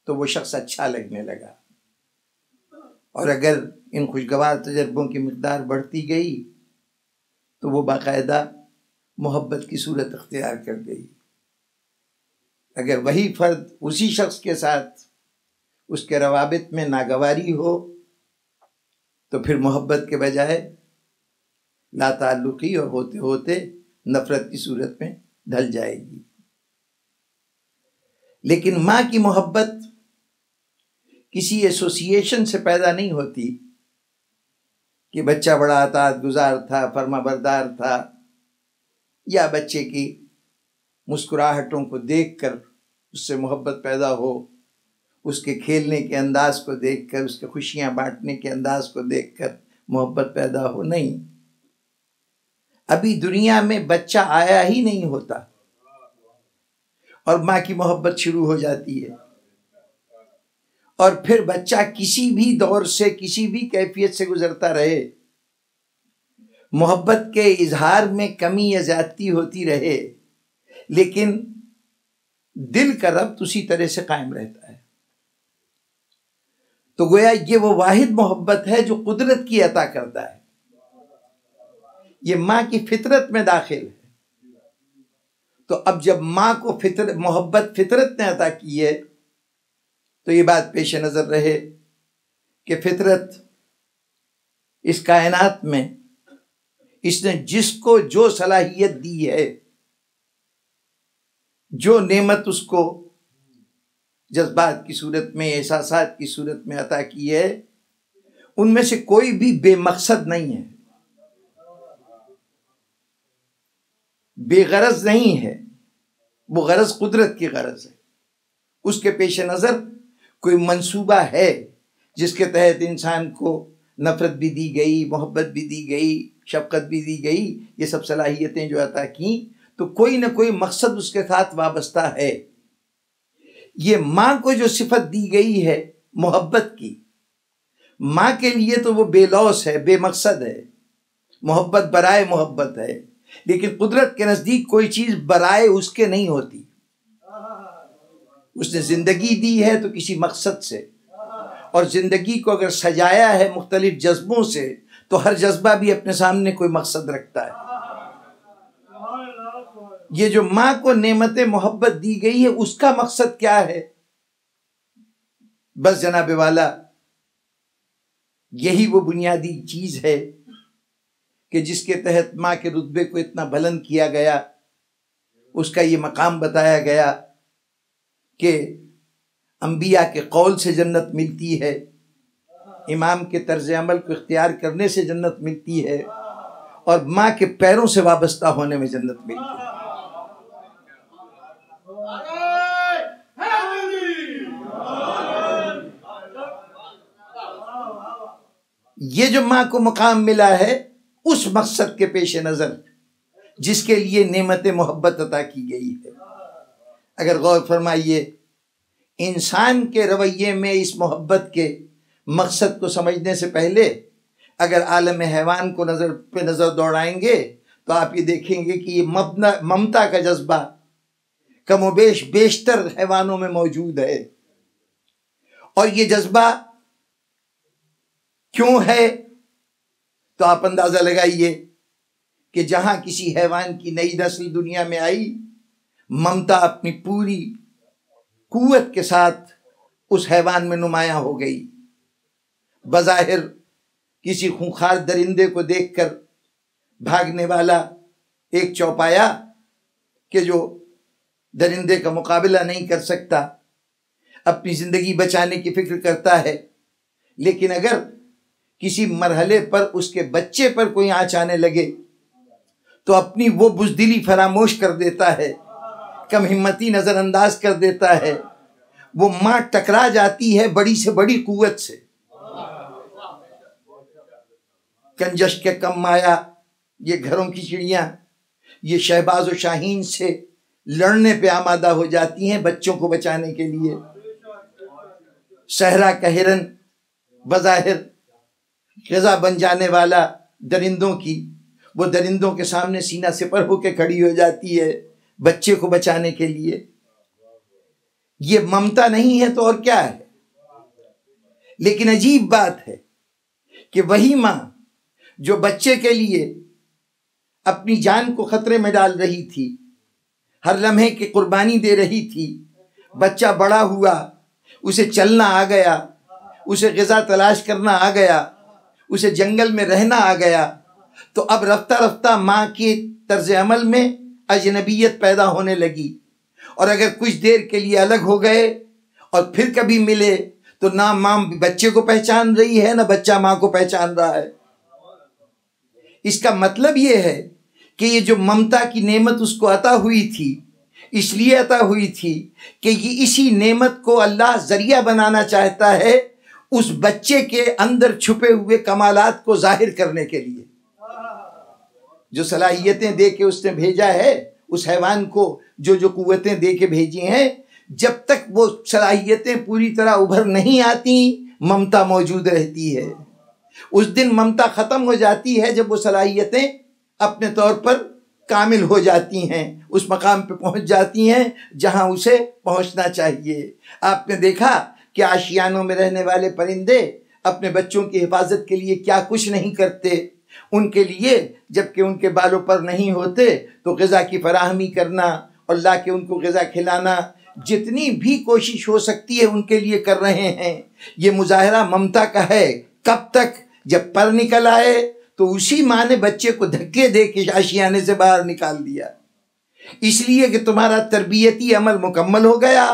تو وہ شخص اچھا لگنے لگا، اور اگر ان خوشگوار تجربوں کی مقدار بڑھتی گئی تو وہ باقاعدہ محبت کی صورت اختیار کر گئی. اگر وہی فرد اسی شخص کے ساتھ اس کے روابط میں ناگواری ہو تو پھر محبت کے بجائے لا تعلقی اور ہوتے ہوتے نفرت کی صورت میں ڈھل جائے گی. لیکن ماں کی محبت کسی ایسوسیشن سے پیدا نہیں ہوتی کہ بچہ بڑا اطاعت گزار تھا، فرما بردار تھا، یا بچے کی مسکراہٹوں کو دیکھ کر اس سے محبت پیدا ہو، اس کے کھیلنے کے انداز کو دیکھ کر، اس کے خوشیاں بانٹنے کے انداز کو دیکھ کر محبت پیدا ہو. نہیں، ابھی دنیا میں بچہ آیا ہی نہیں ہوتا اور ماں کی محبت شروع ہو جاتی ہے، اور پھر بچہ کسی بھی دور سے کسی بھی کیفیت سے گزرتا رہے، محبت کے اظہار میں کمی یا زیادتی ہوتی رہے، لیکن دل کا ربط اسی طرح سے قائم رہتا ہے. تو گویا یہ وہ واحد محبت ہے جو قدرت کی عطا کرتا ہے. یہ ماں کی فطرت میں داخل ہے. تو اب جب ماں کو محبت فطرت نے عطا کی ہے تو یہ بات پیش نظر رہے کہ فطرت اس کائنات میں اس نے جس کو جو صلاحیت دی ہے، جو نعمت اس کو جذبات کی صورت میں، احساسات کی صورت میں عطا کی ہے، ان میں سے کوئی بھی بے مقصد نہیں ہے، بے غرض نہیں ہے. وہ غرض قدرت کی غرض ہے. اس کے پیش نظر کوئی منصوبہ ہے جس کے تحت انسان کو نفرت بھی دی گئی، محبت بھی دی گئی، شفقت بھی دی گئی. یہ سب صلاحیتیں جو عطا کیں تو کوئی نہ کوئی مقصد اس کے ساتھ وابستہ ہے. یہ ماں کو جو صفت دی گئی ہے محبت کی، ماں کے لیے تو وہ بے لوث ہے، بے مقصد ہے، محبت برائے محبت ہے. لیکن قدرت کے نزدیک کوئی چیز برائے اس کے نہیں ہوتی. اس نے زندگی دی ہے تو کسی مقصد سے، اور زندگی کو اگر سجایا ہے مختلف جذبوں سے تو ہر جذبہ بھی اپنے سامنے کوئی مقصد رکھتا ہے. یہ جو ماں کو نعمت محبت دی گئی ہے اس کا مقصد کیا ہے؟ بس جناب والا یہی وہ بنیادی چیز ہے کہ جس کے تحت ماں کے رتبے کو اتنا بلند کیا گیا، اس کا یہ مقام بتایا گیا کہ انبیاء کے قول سے جنت ملتی ہے، امام کے طرز عمل کو اختیار کرنے سے جنت ملتی ہے، اور ماں کے پیروں سے وابستہ ہونے میں جنت ملتی ہے. یہ جو ماں کو مقام ملا ہے اس مقصد کے پیش نظر جس کے لیے نعمت محبت عطا کی گئی ہے. اگر غور فرمائیے، انسان کے رویے میں اس محبت کے مقصد کو سمجھنے سے پہلے اگر عالم حیوان کو نظر دوڑائیں گے تو آپ یہ دیکھیں گے کہ یہ ممتا کا جذبہ کم و بیش بیشتر حیوانوں میں موجود ہے. اور یہ جذبہ کیوں ہے تو آپ اندازہ لگائیے کہ جہاں کسی حیوان کی نئی نسل دنیا میں آئی، ممتا اپنی پوری قوت کے ساتھ اس حیوان میں نمایاں ہو گئی. بظاہر کسی خونخوار درندے کو دیکھ کر بھاگنے والا ایک چوپایا کہ جو درندے کا مقابلہ نہیں کر سکتا، اپنی زندگی بچانے کی فکر کرتا ہے، لیکن اگر کسی مرحلے پر اس کے بچے پر کوئی آنچ آنے لگے تو اپنی وہ بزدلی فراموش کر دیتا ہے، کم ہمتی نظر انداز کر دیتا ہے. وہ ماں ٹکرا جاتی ہے بڑی سے بڑی قوت سے. کنجش کے کم مایا یہ گھروں کی چڑیاں یہ شہباز و شاہین سے لڑنے پہ آمادہ ہو جاتی ہیں بچوں کو بچانے کے لیے. صحرا کا ہرن بظاہر غذا بن جانے والا درندوں کی، وہ درندوں کے سامنے سینہ سپر ہو کے کھڑی ہو جاتی ہے بچے کو بچانے کے لیے۔ یہ ممتا نہیں ہے تو اور کیا ہے؟ لیکن عجیب بات ہے کہ وہی ماں جو بچے کے لیے اپنی جان کو خطرے میں ڈال رہی تھی، ہر لمحے کی قربانی دے رہی تھی، بچہ بڑا ہوا، اسے چلنا آ گیا، اسے غذا تلاش کرنا آ گیا، اسے جنگل میں رہنا آ گیا، تو اب رفتہ رفتہ ماں کے طرز عمل میں اجنبیت پیدا ہونے لگی، اور اگر کچھ دیر کے لیے الگ ہو گئے اور پھر کبھی ملے تو نہ ماں بچے کو پہچان رہی ہے نہ بچہ ماں کو پہچان رہا ہے۔ اس کا مطلب یہ ہے کہ یہ جو ممتا کی نعمت اس کو عطا ہوئی تھی، اس لیے عطا ہوئی تھی کہ یہ اسی نعمت کو اللہ ذریعہ بنانا چاہتا ہے اس بچے کے اندر چھپے ہوئے کمالات کو ظاہر کرنے کے لیے۔ جو صلاحیتیں دے کے اس نے بھیجا ہے اس حیوان کو، جو قوتیں دے کے بھیجی ہیں، جب تک وہ صلاحیتیں پوری طرح ابھر نہیں آتی ممتا موجود رہتی ہے۔ اس دن ممتا ختم ہو جاتی ہے جب وہ صلاحیتیں اپنے طور پر کامل ہو جاتی ہیں، اس مقام پہ پہنچ جاتی ہیں جہاں اسے پہنچنا چاہیے۔ آپ نے دیکھا کہ آشیانوں میں رہنے والے پرندے اپنے بچوں کی حفاظت کے لیے کیا کچھ نہیں کرتے۔ ان کے لیے جب کہ ان کے بالوں پر نہیں ہوتے تو غذا کی فراہمی کرنا اور لا کے ان کو غذا کھلانا، جتنی بھی کوشش ہو سکتی ہے ان کے لیے کر رہے ہیں۔ یہ مظاہرہ ممتا کا ہے۔ کب تک؟ جب پر نکل آئے تو اسی ماں نے بچے کو دھکے دے کے آشیانے سے باہر نکال دیا، اس لیے کہ تمہارا تربیتی عمل مکمل ہو گیا۔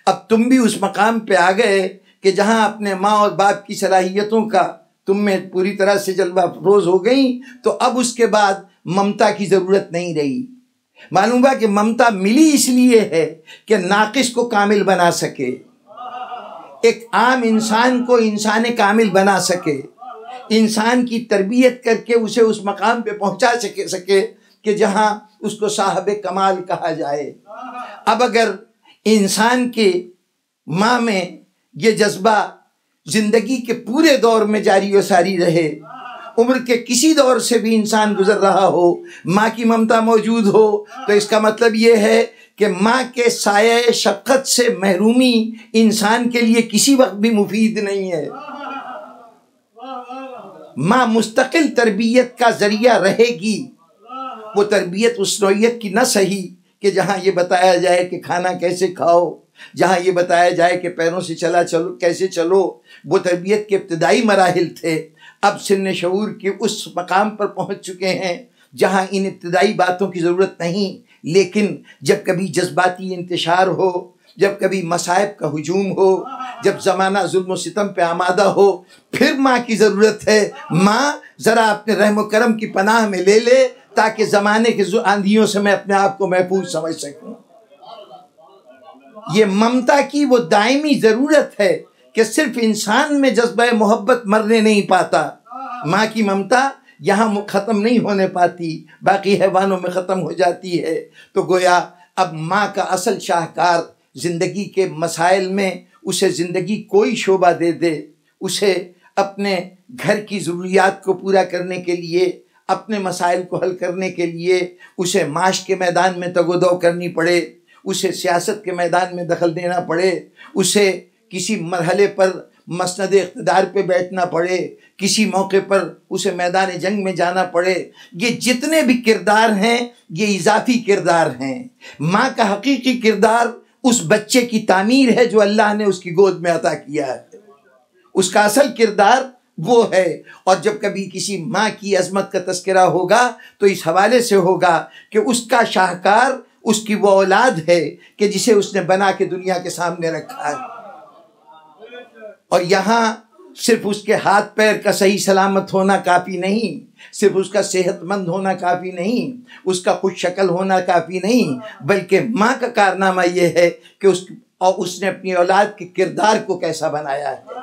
اب تم بھی اس مقام پہ آ گئے کہ جہاں اپنے ماں اور باپ کی صلاحیتوں کا تم میں پوری طرح سے جلوہ افروز ہو گئیں، تو اب اس کے بعد ممتا کی ضرورت نہیں رہی۔ معلوم ہوا کہ ممتا ملی اس لیے ہے کہ ناقص کو کامل بنا سکے، ایک عام انسان کو انسان کامل بنا سکے، انسان کی تربیت کر کے اسے اس مقام پہ پہنچا سکے کہ جہاں اس کو صاحب کمال کہا جائے۔ اب اگر انسان کے ماں میں یہ جذبہ زندگی کے پورے دور میں جاری و ساری رہے، عمر کے کسی دور سے بھی انسان گزر رہا ہو، ماں کی ممتا موجود ہو، تو اس کا مطلب یہ ہے کہ ماں کے سایہ شفقت سے محرومی انسان کے لیے کسی وقت بھی مفید نہیں ہے۔ ماں مستقل تربیت کا ذریعہ رہے گی، وہ تربیت اس نوعیت کی نہ صحیح کہ جہاں یہ بتایا جائے کہ کھانا کیسے کھاؤ، جہاں یہ بتایا جائے کہ پیروں سے چلو کیسے چلو، وہ تربیت کے ابتدائی مراحل تھے۔ اب سن شعور کے اس مقام پر پہنچ چکے ہیں جہاں ان ابتدائی باتوں کی ضرورت نہیں، لیکن جب کبھی جذباتی انتشار ہو، جب کبھی مصائب کا ہجوم ہو، جب زمانہ ظلم و ستم پہ آمادہ ہو، پھر ماں کی ضرورت ہے۔ ماں ذرا اپنے رحم و کرم کی پناہ میں لے لے تاکہ زمانے کے آندھیوں سے میں اپنے آپ کو محفوظ سمجھ سکوں۔ یہ ممتا کی وہ دائمی ضرورت ہے کہ صرف انسان میں جذبہ محبت مرنے نہیں پاتا، ماں کی ممتا یہاں ختم نہیں ہونے پاتی، باقی حیوانوں میں ختم ہو جاتی ہے۔ تو گویا اب ماں کا اصل شاہکار زندگی کے مسائل میں اسے زندگی کوئی شعبہ دے دے، اسے اپنے گھر کی ضروریات کو پورا کرنے کے لیے، اپنے مسائل کو حل کرنے کے لیے اسے معاش کے میدان میں تگ و دو کرنی پڑے، اسے سیاست کے میدان میں دخل دینا پڑے، اسے کسی مرحلے پر مسند اقتدار پہ بیٹھنا پڑے، کسی موقع پر اسے میدان جنگ میں جانا پڑے۔ یہ جتنے بھی کردار ہیں یہ اضافی کردار ہیں۔ ماں کا حقیقی کردار اس بچے کی تعمیر ہے جو اللہ نے اس کی گود میں عطا کیا ہے، اس کا اصل کردار وہ ہے۔ اور جب کبھی کسی ماں کی عظمت کا تذکرہ ہوگا تو اس حوالے سے ہوگا کہ اس کا شاہکار اس کی وہ اولاد ہے کہ جسے اس نے بنا کے دنیا کے سامنے رکھا ہے۔ اور یہاں صرف اس کے ہاتھ پیر کا صحیح سلامت ہونا کافی نہیں، صرف اس کا صحت مند ہونا کافی نہیں، اس کا خوش شکل ہونا کافی نہیں، بلکہ ماں کا کارنامہ یہ ہے کہ اس نے اپنی اولاد کے کردار کو کیسا بنایا ہے۔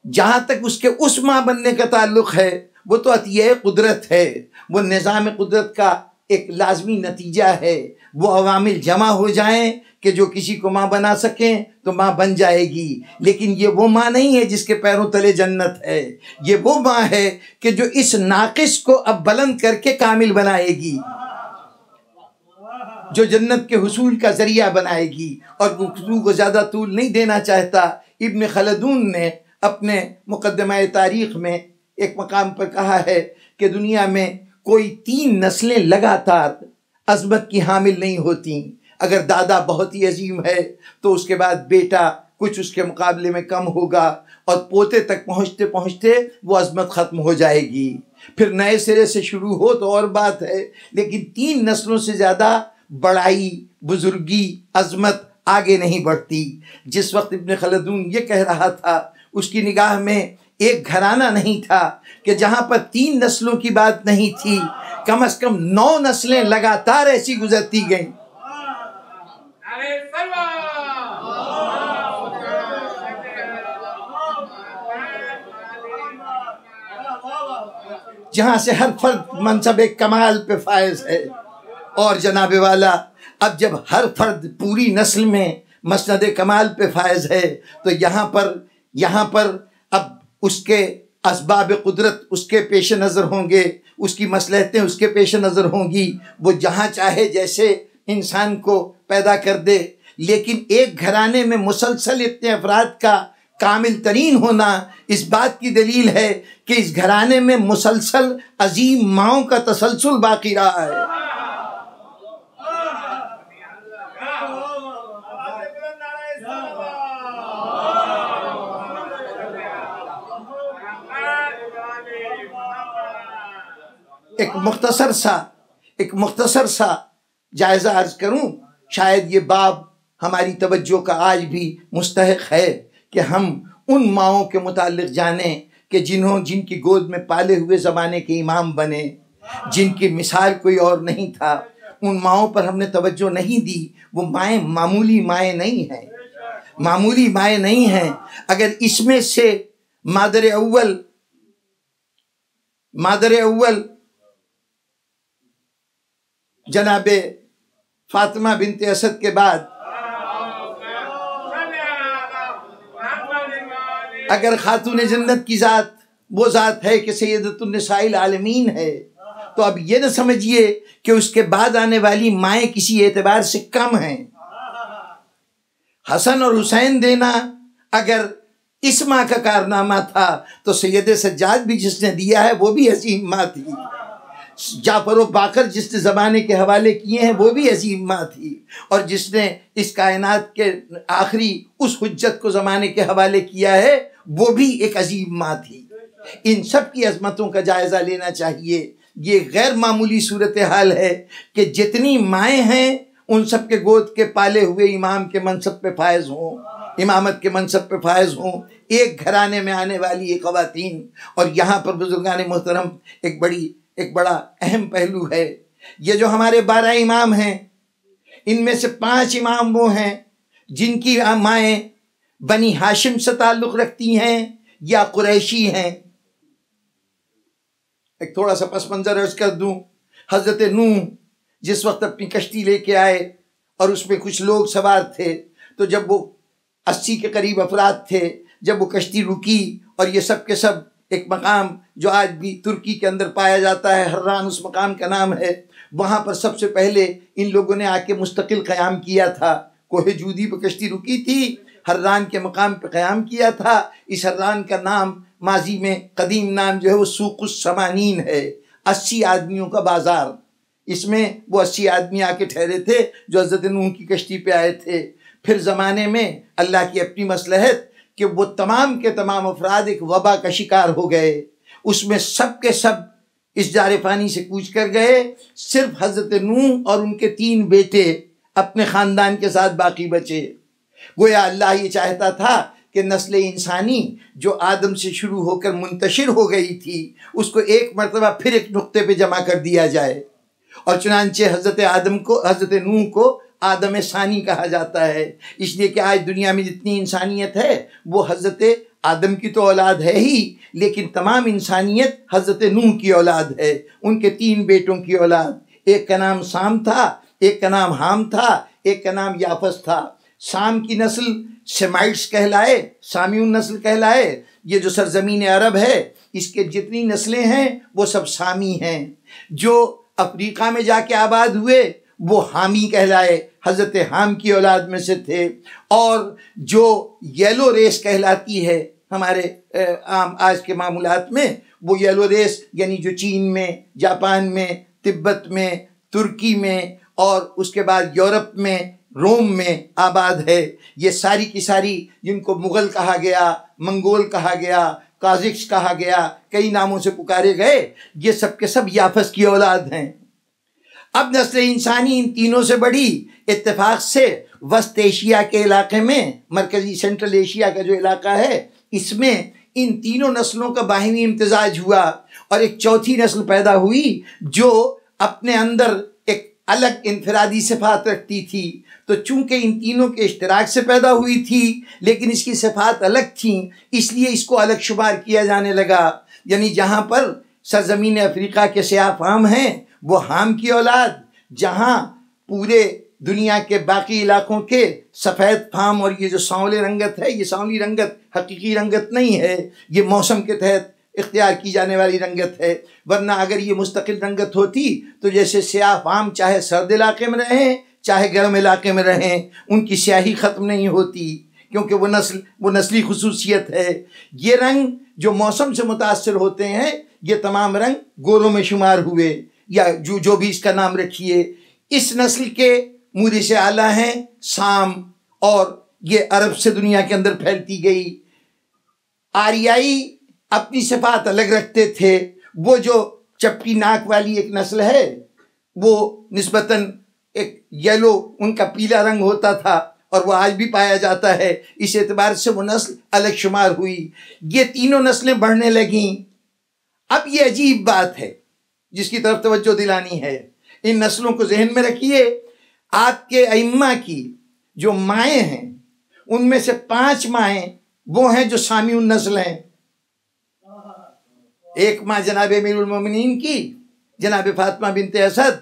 جہاں تک اس کے اس ماں بننے کا تعلق ہے وہ تو عطیہ قدرت ہے، وہ نظام قدرت کا ایک لازمی نتیجہ ہے۔ وہ عوامل جمع ہو جائیں کہ جو کسی کو ماں بنا سکیں تو ماں بن جائے گی، لیکن یہ وہ ماں نہیں ہے جس کے پیروں تلے جنت ہے۔ یہ وہ ماں ہے کہ جو اس ناقص کو اب بلند کر کے کامل بنائے گی، جو جنت کے حصول کا ذریعہ بنائے گی۔ اور گفتگو کو زیادہ طول نہیں دینا چاہتا، ابن خلدون نے اپنے مقدمہ تاریخ میں ایک مقام پر کہا ہے کہ دنیا میں کوئی 3 نسلیں لگاتار عظمت کی حامل نہیں ہوتی۔ اگر دادا بہت ہی عظیم ہے تو اس کے بعد بیٹا کچھ اس کے مقابلے میں کم ہوگا، اور پوتے تک پہنچتے پہنچتے وہ عظمت ختم ہو جائے گی۔ پھر نئے سرے سے شروع ہو تو اور بات ہے، لیکن 3 نسلوں سے زیادہ بڑائی، بزرگی، عظمت آگے نہیں بڑھتی۔ جس وقت ابن خلدون یہ کہہ رہا تھا، اس کی نگاہ میں ایک گھرانہ نہیں تھا کہ جہاں پر 3 نسلوں کی بات نہیں تھی، کم از کم 9 نسلیں لگاتار ایسی گزرتی گئیں۔ جہاں سے ہر فرد منصب کمال پہ فائز ہے۔ اور جناب والا، اب جب ہر فرد پوری نسل میں مسند کمال پہ فائز ہے تو یہاں پر اب اس کے اسباب قدرت اس کے پیش نظر ہوں گے، اس کی مصلحتیں اس کے پیش نظر ہوں گی، وہ جہاں چاہے جیسے انسان کو پیدا کر دے۔ لیکن ایک گھرانے میں مسلسل اتنے افراد کا کامل ترین ہونا اس بات کی دلیل ہے کہ اس گھرانے میں مسلسل عظیم ماؤں کا تسلسل باقی رہا ہے۔ ایک مختصر سا جائزہ عرض کروں، شاید یہ باب ہماری توجہ کا آج بھی مستحق ہے کہ ہم ان ماؤں کے متعلق جانیں کہ جن کی گود میں پالے ہوئے زمانے کے امام بنے، جن کی مثال کوئی اور نہیں تھا۔ ان ماؤں پر ہم نے توجہ نہیں دی۔ وہ مائیں معمولی مائیں نہیں ہیں۔ اگر اس میں سے مادر اول جناب فاطمہ بنت اسد کے بعد اگر خاتون جنت کی ذات وہ ذات ہے کہ سیدۃ النساء العالمین ہے، تو اب یہ نہ سمجھیے کہ اس کے بعد آنے والی مائیں کسی اعتبار سے کم ہیں۔ حسن اور حسین دینا اگر اس ماں کا کارنامہ تھا تو سید سجاد بھی جس نے دیا ہے وہ بھی عظیم ماں تھی۔ جعفر و باقر جس نے زمانے کے حوالے کیے ہیں وہ بھی عظیم ماں تھی، اور جس نے اس کائنات کے آخری اس حجت کو زمانے کے حوالے کیا ہے وہ بھی ایک عظیم ماں تھی۔ ان سب کی عظمتوں کا جائزہ لینا چاہیے۔ یہ غیر معمولی صورتحال ہے کہ جتنی مائیں ہیں ان سب کے گود کے پالے ہوئے امام کے منصب پہ فائز ہوں، امامت کے منصب پہ فائز ہوں، ایک گھرانے میں آنے والی یہ خواتین۔ اور یہاں پر بزرگان محترم ایک بڑا اہم پہلو ہے۔ یہ جو ہمارے 12 امام ہیں، ان میں سے 5 امام وہ ہیں جن کی مائیں بنی ہاشم سے تعلق رکھتی ہیں یا قریشی ہیں۔ ایک تھوڑا سا پس منظر عرض کر دوں۔ حضرت نوح جس وقت اپنی کشتی لے کے آئے اور اس میں کچھ لوگ سوار تھے، تو جب وہ 80 کے قریب افراد تھے، جب وہ کشتی رکی اور یہ سب کے سب ایک مقام جو آج بھی ترکی کے اندر پایا جاتا ہے، حران اس مقام کا نام ہے، وہاں پر سب سے پہلے ان لوگوں نے آ کے مستقل قیام کیا تھا۔ کوہ جودی پہ کشتی رکی تھی، حران کے مقام پہ قیام کیا تھا۔ اس حران کا نام ماضی میں قدیم نام جو ہے وہ سوق الثمانین ہے، 80 آدمیوں کا بازار۔ اس میں وہ 80 آدمی آ کے ٹھہرے تھے جو حضرت نوح کی کشتی پہ آئے تھے۔ پھر زمانے میں اللہ کی اپنی مصلحت کہ وہ تمام کے تمام افراد ایک وبا کا شکار ہو گئے، اس میں سب کے سب اس جار فانی سے کوچ کر گئے۔ صرف حضرت نوح اور ان کے 3 بیٹے اپنے خاندان کے ساتھ باقی بچے۔ گویا اللہ یہ چاہتا تھا کہ نسل انسانی جو آدم سے شروع ہو کر منتشر ہو گئی تھی، اس کو ایک مرتبہ پھر ایک نقطے پہ جمع کر دیا جائے۔ اور چنانچہ حضرت نوح کو آدم ثانی کہا جاتا ہے، اس لیے کہ آج دنیا میں جتنی انسانیت ہے وہ حضرت آدم کی تو اولاد ہے ہی، لیکن تمام انسانیت حضرت نوح کی اولاد ہے، ان کے 3 بیٹوں کی اولاد۔ ایک کا نام سام تھا، ایک کا نام حام تھا، ایک کا نام یافس تھا۔ سام کی نسل سیمائٹس کہلائے، سامیون نسل کہلائے۔ یہ جو سرزمین عرب ہے اس کے جتنی نسلیں ہیں وہ سب سامی ہیں۔ جو افریقہ میں جا کے آباد ہوئے وہ حامی کہلائے، حضرت حام کی اولاد میں سے تھے۔ اور جو یلو ریس کہلاتی ہے ہمارے عام آج کے معمولات میں، وہ یلو ریس یعنی جو چین میں، جاپان میں، تبت میں، ترکی میں اور اس کے بعد یورپ میں، روم میں آباد ہے، یہ ساری کی ساری جن کو مغل کہا گیا، منگول کہا گیا، کازکس کہا گیا، کئی ناموں سے پکارے گئے، یہ سب کے سب یافس کی اولاد ہیں۔ اب نسل انسانی ان تینوں سے بڑی، اتفاق سے وسط ایشیا کے علاقے میں، مرکزی سینٹرل ایشیا کا جو علاقہ ہے، اس میں ان تینوں نسلوں کا باہمی امتزاج ہوا اور ایک چوتھی نسل پیدا ہوئی جو اپنے اندر ایک الگ انفرادی صفات رکھتی تھی۔ تو چونکہ ان تینوں کے اشتراک سے پیدا ہوئی تھی لیکن اس کی صفات الگ تھیں، اس لیے اس کو الگ شمار کیا جانے لگا۔ یعنی جہاں پر سرزمین افریقہ کے سیاہ فام ہیں وہ حام کی اولاد، جہاں پورے دنیا کے باقی علاقوں کے سفید فام اور یہ جو سانولے رنگت ہے، یہ سانولی رنگت حقیقی رنگت نہیں ہے، یہ موسم کے تحت اختیار کی جانے والی رنگت ہے، ورنہ اگر یہ مستقل رنگت ہوتی تو جیسے سیاہ فام چاہے سرد علاقے میں رہیں چاہے گرم علاقے میں رہیں ان کی سیاہی ختم نہیں ہوتی، کیونکہ وہ نسلی خصوصیت ہے۔ یہ رنگ جو موسم سے متاثر ہوتے ہیں یہ تمام رنگ گوروں میں شمار ہوئے، یا جو بھی اس کا نام رکھیے۔ اس نسل کے مورث اعلیٰ ہیں سام، اور یہ عرب سے دنیا کے اندر پھیلتی گئی۔ آریائی اپنی صفات الگ رکھتے تھے، وہ جو چپٹی ناک والی ایک نسل ہے وہ نسبتاً ایک یلو، ان کا پیلا رنگ ہوتا تھا اور وہ آج بھی پایا جاتا ہے، اس اعتبار سے وہ نسل الگ شمار ہوئی۔ یہ تینوں نسلیں بڑھنے لگیں۔ اب یہ عجیب بات ہے جس کی طرف توجہ دلانی ہے، ان نسلوں کو ذہن میں رکھیے۔ آپ کے ائمہ کی جو مائیں ہیں ان میں سے 5 مائیں وہ ہیں جو سامیون نسل ہیں۔ ایک ماں جناب امیر المومنین کی جناب فاطمہ بنت اسد۔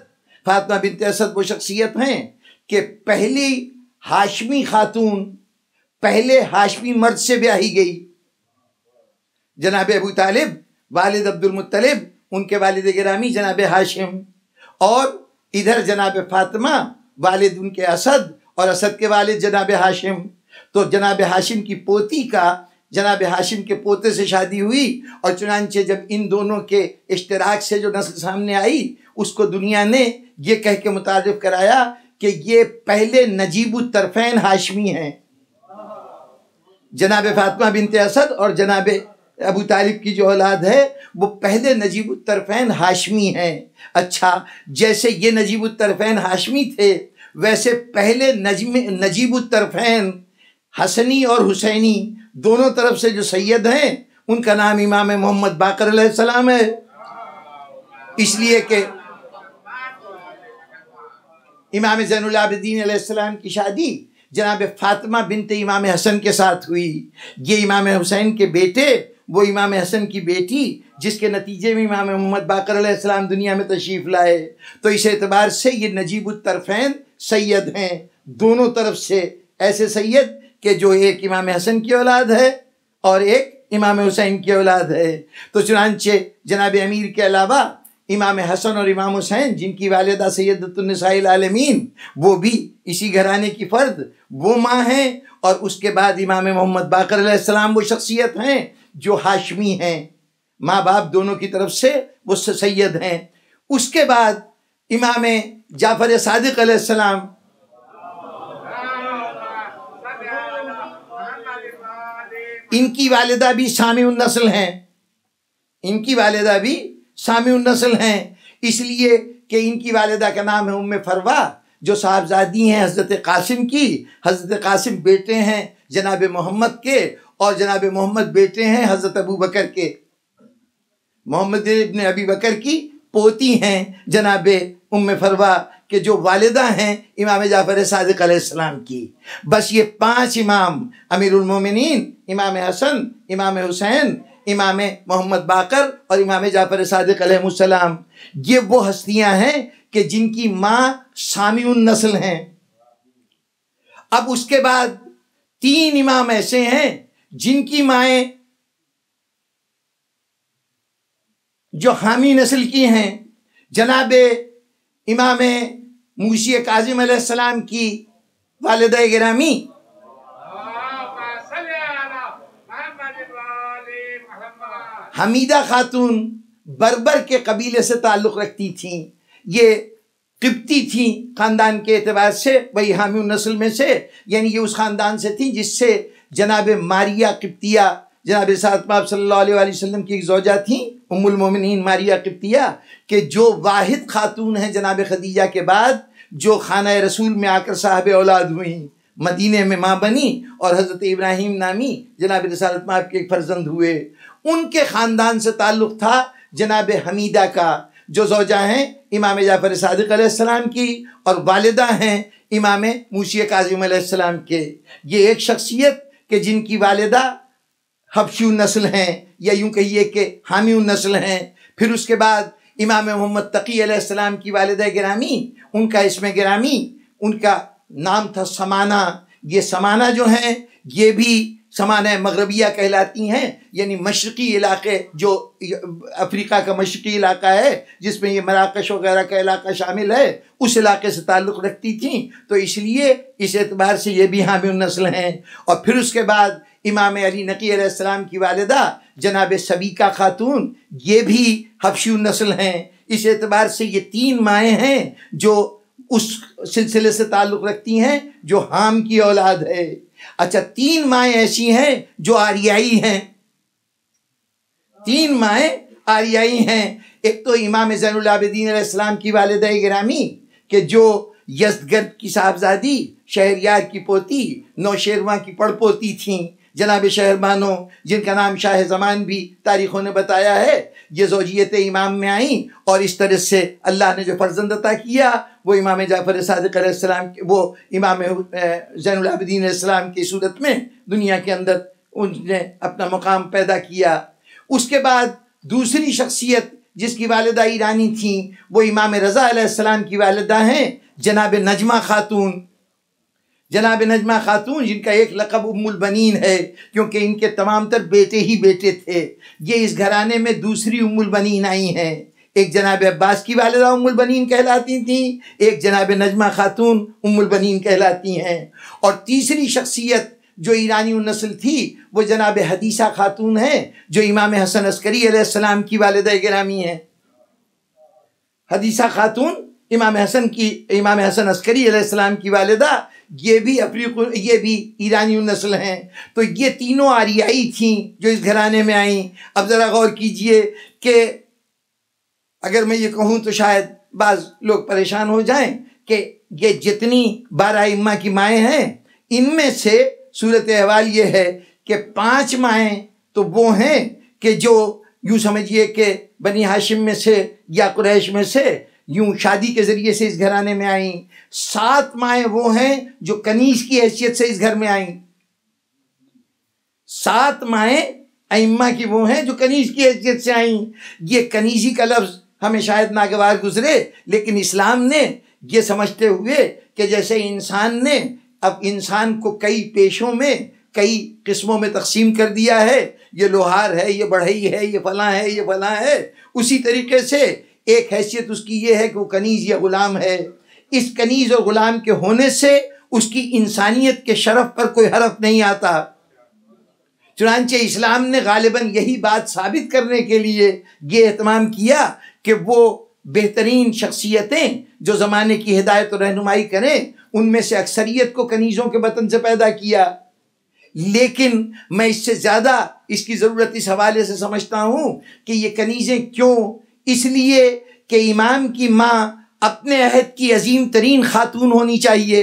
فاطمہ بنت اسد وہ شخصیت ہیں کہ پہلی ہاشمی خاتون پہلے ہاشمی مرد سے بیاہی گئی۔ جناب ابو طالب والد عبد المطلب، ان کے والد گرامی جناب ہاشم، اور ادھر جناب فاطمہ والد ان کے اسد اور اسد کے والد جناب ہاشم۔ تو جناب ہاشم کی پوتی کا جناب ہاشم کے پوتے سے شادی ہوئی، اور چنانچہ جب ان دونوں کے اشتراک سے جو نسل سامنے آئی اس کو دنیا نے یہ کہہ کے متعارف کرایا کہ یہ پہلے نجیب الطرفین ہاشمی ہیں۔ جناب فاطمہ بنت اسد اور جناب ابو طالب کی جو اولاد ہے وہ پہلے نجیب الطرفین ہاشمی ہیں۔ اچھا، جیسے یہ نجیب الطرفین ہاشمی تھے ویسے پہلے نجیب الطرفین حسنی اور حسینی دونوں طرف سے جو سید ہیں ان کا نام امام محمد باقر علیہ السلام ہے، اس لیے کہ امام زین العابدین علیہ السلام کی شادی جناب فاطمہ بنت امام حسن کے ساتھ ہوئی۔ یہ امام حسین کے بیٹے، وہ امام حسن کی بیٹی، جس کے نتیجے میں امام محمد باقر علیہ السلام دنیا میں تشریف لائے۔ تو اس اعتبار سے یہ نجیب الطرفین سید ہیں، دونوں طرف سے ایسے سید کہ جو ایک امام حسن کی اولاد ہے اور ایک امام حسین کی اولاد ہے۔ تو چنانچہ جناب امیر کے علاوہ امام حسن اور امام حسین جن کی والدہ سیدۃ النساء العالمین وہ بھی اسی گھرانے کی فرد، وہ ماں ہیں، اور اس کے بعد امام محمد باقر علیہ السلام وہ شخصیت ہیں جو ہاشمی ہیں، ماں باپ دونوں کی طرف سے وہ سید ہیں۔ اس کے بعد امام جعفر صادق علیہ السلام، ان کی والدہ بھی سامی النسل ہیں، ان کی والدہ بھی سامی النسل ہیں، اس لیے کہ ان کی والدہ کا نام ہے ام فروا، جو صاحبزادی ہیں حضرت قاسم کی۔ حضرت قاسم بیٹے ہیں جناب محمد کے، اور جناب محمد بیٹے ہیں حضرت ابو بکر کے۔ محمد ابن ابی بکر کی پوتی ہیں جناب ام فروا کہ جو والدہ ہیں امام جعفر صادق علیہ السلام کی۔ بس یہ 5 امام، امیر المومنین، امام حسن، امام حسین، امام محمد باقر اور امام جعفر صادق علیہ السلام، یہ وہ ہستیاں ہیں کہ جن کی ماں سامی النسل ہیں۔ اب اس کے بعد 3 امام ایسے ہیں جن کی مائیں جو حامی نسل کی ہیں. جناب امام موسی کاظم علیہ السلام کی والدہ گرامی حمیدہ خاتون بربر کے قبیلے سے تعلق رکھتی تھیں. یہ قبطی تھیں خاندان کے اعتبار سے، وہی حامی النسل میں سے، یعنی یہ اس خاندان سے تھیں جس سے جناب ماریا قبطیہ، جناب رسالت صلی اللہ علیہ وآلہ وسلم کی ایک زوجہ تھیں ام المومنین ماریا قبطیہ، کہ جو واحد خاتون ہیں جناب خدیجہ کے بعد جو خانہ رسول میں آ کر صاحب اولاد ہوئیں، مدینے میں ماں بنی اور حضرت ابراہیم نامی جناب رسالت مآب کے ایک فرزند ہوئے. ان کے خاندان سے تعلق تھا جناب حمیدہ کا، جو زوجہ ہیں امام جعفر صادق علیہ السلام کی اور والدہ ہیں امام موسی کاظم علیہ السلام کے. یہ ایک شخصیت کہ جن کی والدہ حبشی النسل ہیں، یا یوں کہیے کہ حامی النسل ہیں. پھر اس کے بعد امام محمد تقی علیہ السلام کی والدہ گرامی، ان کا اسم گرامی، ان کا نام تھا سمانہ. یہ سمانہ جو ہیں یہ بھی سمانہ مغربیہ کہلاتی ہیں، یعنی مشرقی علاقے، جو افریقہ کا مشرقی علاقہ ہے جس میں یہ مراکش وغیرہ کا علاقہ شامل ہے، اس علاقے سے تعلق رکھتی تھیں. تو اس لیے اس اعتبار سے یہ بھی حامی النسل ہیں. اور پھر اس کے بعد امام علی نقی علیہ السلام کی والدہ جناب سبیکہ خاتون، یہ بھی حبشی النسل ہیں. اس اعتبار سے یہ 3 مائیں ہیں جو اس سلسلے سے تعلق رکھتی ہیں جو حام کی اولاد ہے. اچھا 3 مائیں ایسی ہیں جو آریائی ہیں. 3 مائیں آریائی ہیں. ایک تو امام زین العابدین علیہ السلام کی والدہ گرامی کہ جو یزدگرد کی صاحبزادی، شہریار کی پوتی، نوشیروان کی پڑ پوتی تھیں، جناب شہربانو، جن کا نام شاہ زمان بھی تاریخوں نے بتایا ہے. یہ زوجیت امام میں آئیں اور اس طرح سے اللہ نے جو فرزند عطا کیا وہ امام جعفر صادق علیہ السلام، وہ امام زین العابدین علیہ السلام کی صورت میں دنیا کے اندر ان نے اپنا مقام پیدا کیا. اس کے بعد دوسری شخصیت جس کی والدہ ایرانی تھیں وہ امام رضا علیہ السلام کی والدہ ہیں جناب نجمہ خاتون. جناب نجمہ خاتون جن کا ایک لقب ام البنین ہے کیونکہ ان کے تمام تر بیٹے ہی بیٹے تھے. یہ اس گھرانے میں دوسری ام البنین آئی ہیں. ایک جناب عباس کی والدہ ام البنین کہلاتی تھیں، ایک جناب نجمہ خاتون ام البنین کہلاتی ہیں. اور تیسری شخصیت جو ایرانی النسل تھی وہ جناب حدیثہ خاتون ہیں جو امام حسن عسکری علیہ السلام کی والدہ گرامی ہیں. حدیثہ خاتون امام حسن عسکری علیہ السلام کی والدہ، یہ بھی ایرانی النسل ہیں. تو یہ تینوں آریائی تھیں جو اس گھرانے میں آئیں. اب ذرا غور کیجئے کہ اگر میں یہ کہوں تو شاید بعض لوگ پریشان ہو جائیں کہ یہ جتنی 12 ائمہ کی مائیں ہیں ان میں سے صورت احوال یہ ہے کہ 5 مائیں تو وہ ہیں کہ جو یوں سمجھیے کہ بنی ہاشم میں سے یا قریش میں سے یوں شادی کے ذریعے سے اس گھرانے میں آئیں. 7 مائیں وہ ہیں جو کنیز کی حیثیت سے اس گھر میں آئیں. 7 مائیں ائمہ کی وہ ہیں جو کنیز کی حیثیت سے آئیں. یہ کنیزی کا لفظ ہمیں شاید ناگوار گزرے، لیکن اسلام نے یہ سمجھتے ہوئے کہ جیسے انسان نے اب انسان کو کئی پیشوں میں کئی قسموں میں تقسیم کر دیا ہے، یہ لوہار ہے، یہ بڑھئی ہے، یہ فلاں ہے، یہ فلاں ہے، اسی طریقے سے ایک حیثیت اس کی یہ ہے کہ وہ کنیز یا غلام ہے. اس کنیز اور غلام کے ہونے سے اس کی انسانیت کے شرف پر کوئی حرف نہیں آتا. چنانچہ اسلام نے غالباً یہی بات ثابت کرنے کے لیے یہ اہتمام کیا کہ وہ بہترین شخصیتیں جو زمانے کی ہدایت و رہنمائی کریں ان میں سے اکثریت کو کنیزوں کے بطن سے پیدا کیا. لیکن میں اس سے زیادہ اس کی ضرورت اس حوالے سے سمجھتا ہوں کہ یہ کنیزیں کیوں؟ اس لیے کہ امام کی ماں اپنے عہد کی عظیم ترین خاتون ہونی چاہیے.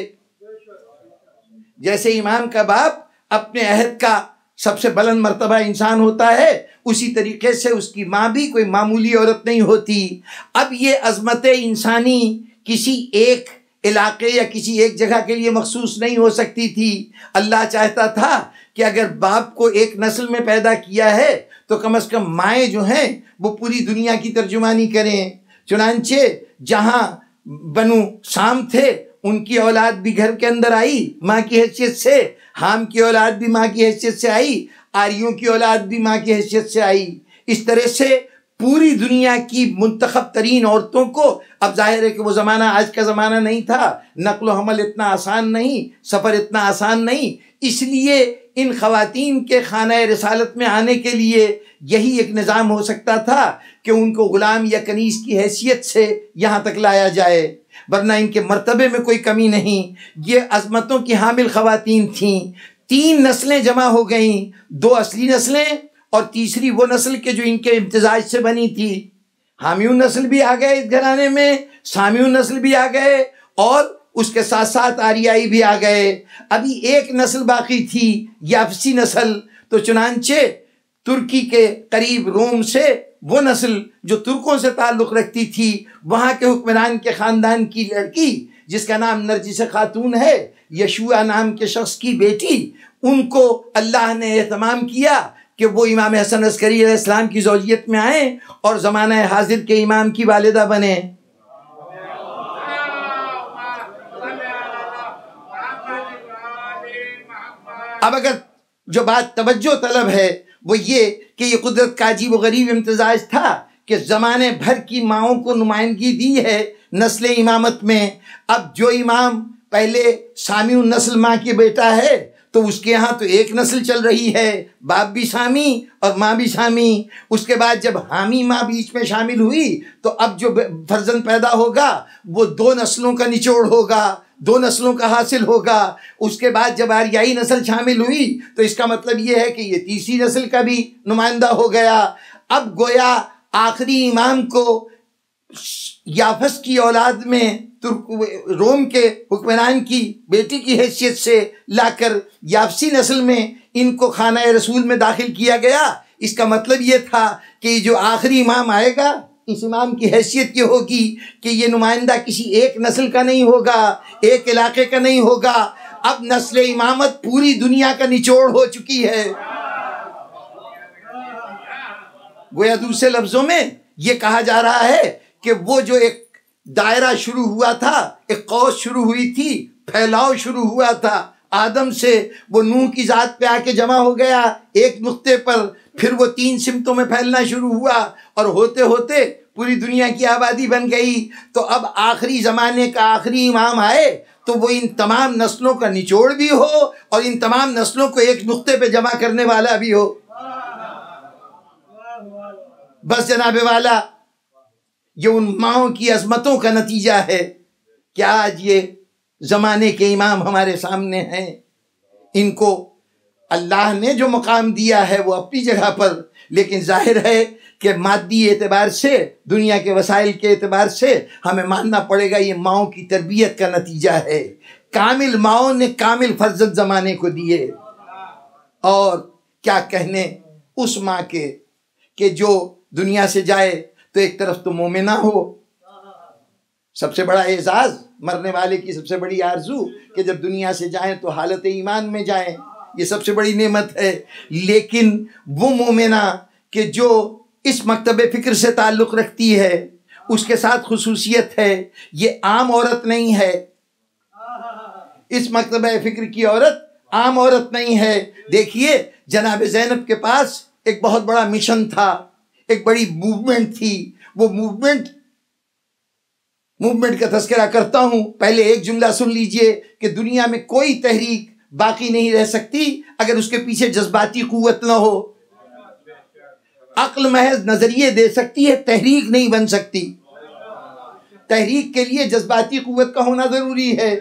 جیسے امام کا باپ اپنے عہد کا سب سے بلند مرتبہ انسان ہوتا ہے، اسی طریقے سے اس کی ماں بھی کوئی معمولی عورت نہیں ہوتی. اب یہ عظمت انسانی کسی ایک علاقے یا کسی ایک جگہ کے لیے مخصوص نہیں ہو سکتی تھی. اللہ چاہتا تھا کہ اگر باپ کو ایک نسل میں پیدا کیا ہے تو کم از کم مائیں جو ہیں وہ پوری دنیا کی ترجمانی کریں. چنانچہ جہاں بنو سام تھے ان کی اولاد بھی گھر کے اندر آئی ماں کی حیثیت سے، حام کی اولاد بھی ماں کی حیثیت سے آئی، آریوں کی اولاد بھی ماں کی حیثیت سے آئی۔ اس طرح سے پوری دنیا کی منتخب ترین عورتوں کو، اب ظاہر ہے کہ وہ زمانہ آج کا زمانہ نہیں تھا، نقل و حمل اتنا آسان نہیں، سفر اتنا آسان نہیں، اس لیے ان خواتین کے خانہ رسالت میں آنے کے لیے یہی ایک نظام ہو سکتا تھا کہ ان کو غلام یا کنیز کی حیثیت سے یہاں تک لایا جائے، ورنہ ان کے مرتبے میں کوئی کمی نہیں۔ یہ عظمتوں کی حامل خواتین تھیں، 3 نسلیں جمع ہو گئیں، 2 اصلی نسلیں اور تیسری وہ نسل کے جو ان کے امتزاج سے بنی تھی۔ حامیون نسل بھی آ گئے اس گھرانے میں، سامیون نسل بھی آ گئے، اور اس کے ساتھ ساتھ آریائی بھی آ گئے۔ ابھی ایک نسل باقی تھی، یافسی نسل، تو چنانچہ ترکی کے قریب روم سے وہ نسل جو ترکوں سے تعلق رکھتی تھی، وہاں کے حکمران کے خاندان کی لڑکی جس کا نام نرجس خاتون ہے، یشوع نام کے شخص کی بیٹی، ان کو اللہ نے اہتمام کیا کہ وہ امام حسن عسکری علیہ السلام کی زوجیت میں آئیں اور زمانہ حاضر کے امام کی والدہ بنیں۔ اب اگر جو بات توجہ طلب ہے وہ یہ کہ یہ قدرت کا عجیب و غریب امتزاج تھا کہ زمانے بھر کی ماؤں کو نمائندگی دی ہے نسل امامت میں۔ اب جو امام پہلے سامی نسل ماں کی بیٹا ہے تو اس کے ہاں تو ایک نسل چل رہی ہے، باپ بھی سامی اور ماں بھی سامی۔ اس کے بعد جب حامی ماں بیچ میں شامل ہوئی تو اب جو فرزند پیدا ہوگا وہ 2 نسلوں کا نچوڑ ہوگا، 2 نسلوں کا حاصل ہوگا۔ اس کے بعد جب آریائی نسل شامل ہوئی تو اس کا مطلب یہ ہے کہ یہ تیسری نسل کا بھی نمائندہ ہو گیا۔ اب گویا آخری امام کو یافس کی اولاد میں روم کے حکمران کی بیٹی کی حیثیت سے لا کر یافسی نسل میں ان کو خانہ رسول میں داخل کیا گیا۔ اس کا مطلب یہ تھا کہ جو آخری امام آئے گا اس امام کی حیثیت یہ ہوگی کہ یہ نمائندہ کسی ایک نسل کا نہیں ہوگا، ایک علاقے کا نہیں ہوگا۔ اب نسل امامت پوری دنیا کا نچوڑ ہو چکی ہے۔ گویا دوسرے لفظوں میں یہ کہا جا رہا ہے کہ وہ جو ایک دائرہ شروع ہوا تھا، ایک قوس شروع ہوئی تھی، پھیلاؤ شروع ہوا تھا آدم سے، وہ نوح کی ذات پہ آ کے جمع ہو گیا ایک نقطے پر، پھر وہ 3 سمتوں میں پھیلنا شروع ہوا اور ہوتے ہوتے پوری دنیا کی آبادی بن گئی۔ تو اب آخری زمانے کا آخری امام آئے تو وہ ان تمام نسلوں کا نچوڑ بھی ہو اور ان تمام نسلوں کو ایک نقطے پہ جمع کرنے والا بھی ہو۔ بس جناب والا، یہ ان ماؤں کی عظمتوں کا نتیجہ ہے کہ آج یہ زمانے کے امام ہمارے سامنے ہیں۔ ان کو اللہ نے جو مقام دیا ہے وہ اپنی جگہ پر، لیکن ظاہر ہے کہ مادی اعتبار سے، دنیا کے وسائل کے اعتبار سے ہمیں ماننا پڑے گا یہ ماؤں کی تربیت کا نتیجہ ہے۔ کامل ماؤں نے کامل فرزند زمانے کو دیے، اور کیا کہنے اس ماں کے کہ جو دنیا سے جائے تو ایک طرف تو مومنہ ہو، سب سے بڑا اعزاز مرنے والے کی سب سے بڑی آرزو کہ جب دنیا سے جائیں تو حالت ایمان میں جائیں، یہ سب سے بڑی نعمت ہے۔ لیکن وہ مومنہ کہ جو اس مکتب فکر سے تعلق رکھتی ہے، اس کے ساتھ خصوصیت ہے، یہ عام عورت نہیں ہے، اس مکتب فکر کی عورت عام عورت نہیں ہے۔ دیکھیے جناب زینب کے پاس ایک بہت بڑا مشن تھا، ایک بڑی موومنٹ تھی۔ وہ موومنٹ کا تذکرہ کرتا ہوں، پہلے ایک جملہ سن لیجئے کہ دنیا میں کوئی تحریک باقی نہیں رہ سکتی اگر اس کے پیچھے جذباتی قوت نہ ہو۔ عقل محض نظریے دے سکتی ہے، تحریک نہیں بن سکتی۔ تحریک کے لیے جذباتی قوت کا ہونا ضروری ہے،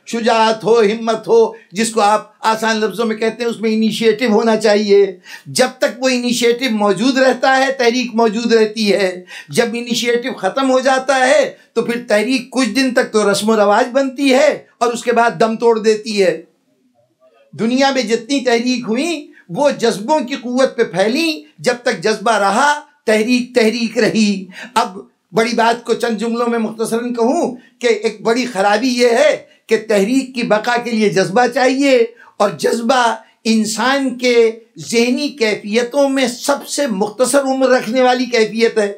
شجاعت ہو، ہمت ہو، جس کو آپ آسان لفظوں میں کہتے ہیں، اس میں انیشیٹو ہونا چاہیے۔ جب تک وہ انیشیٹو موجود رہتا ہے تحریک موجود رہتی ہے، جب انیشیٹو ختم ہو جاتا ہے تو پھر تحریک کچھ دن تک تو رسم و رواج بنتی ہے اور اس کے بعد دم توڑ دیتی ہے۔ دنیا میں جتنی تحریک ہوئی وہ جذبوں کی قوت پہ پھیلی، جب تک جذبہ رہا تحریک رہی۔ اب بڑی بات کو چند جملوں میں مختصراً کہوں کہ ایک بڑی خرابی یہ ہے کہ تحریک کی بقا کے لیے جذبہ چاہیے، اور جذبہ انسان کے ذہنی کیفیتوں میں سب سے مختصر عمر رکھنے والی کیفیت ہے۔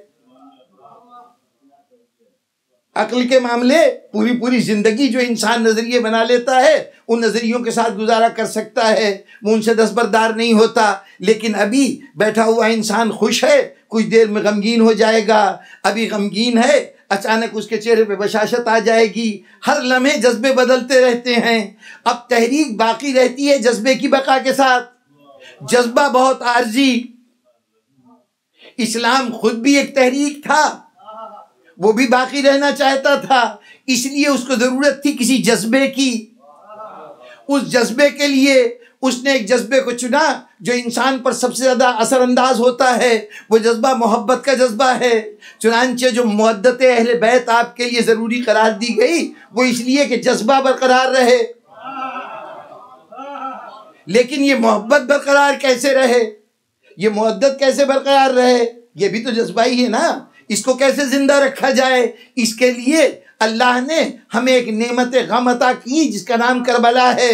عقل کے معاملے پوری زندگی جو انسان نظریے بنا لیتا ہے ان نظریوں کے ساتھ گزارا کر سکتا ہے، وہ ان سے دستبردار نہیں ہوتا. لیکن ابھی بیٹھا ہوا انسان خوش ہے، کچھ دیر میں غمگین ہو جائے گا. ابھی غمگین ہے، اچانک اس کے چہرے پہ بشاشت آ جائے گی. ہر لمحے جذبے بدلتے رہتے ہیں. اب تحریک باقی رہتی ہے جذبے کی بقا کے ساتھ. جذبہ بہت عارضی. اسلام خود بھی ایک تحریک تھا، وہ بھی باقی رہنا چاہتا تھا، اس لیے اس کو ضرورت تھی کسی جذبے کی. اس جذبے کے لیے اس نے ایک جذبے کو چنا جو انسان پر سب سے زیادہ اثر انداز ہوتا ہے. وہ جذبہ محبت کا جذبہ ہے. چنانچہ جو محبت اہل بیت آپ کے لیے ضروری قرار دی گئی وہ اس لیے کہ جذبہ برقرار رہے. لیکن یہ محبت برقرار کیسے رہے، یہ محبت کیسے برقرار رہے، یہ بھی تو جذبہ ہی ہے نا. اس کو کیسے زندہ رکھا جائے، اس کے لیے اللہ نے ہمیں ایک نعمت غم عطا کی جس کا نام کربلا ہے.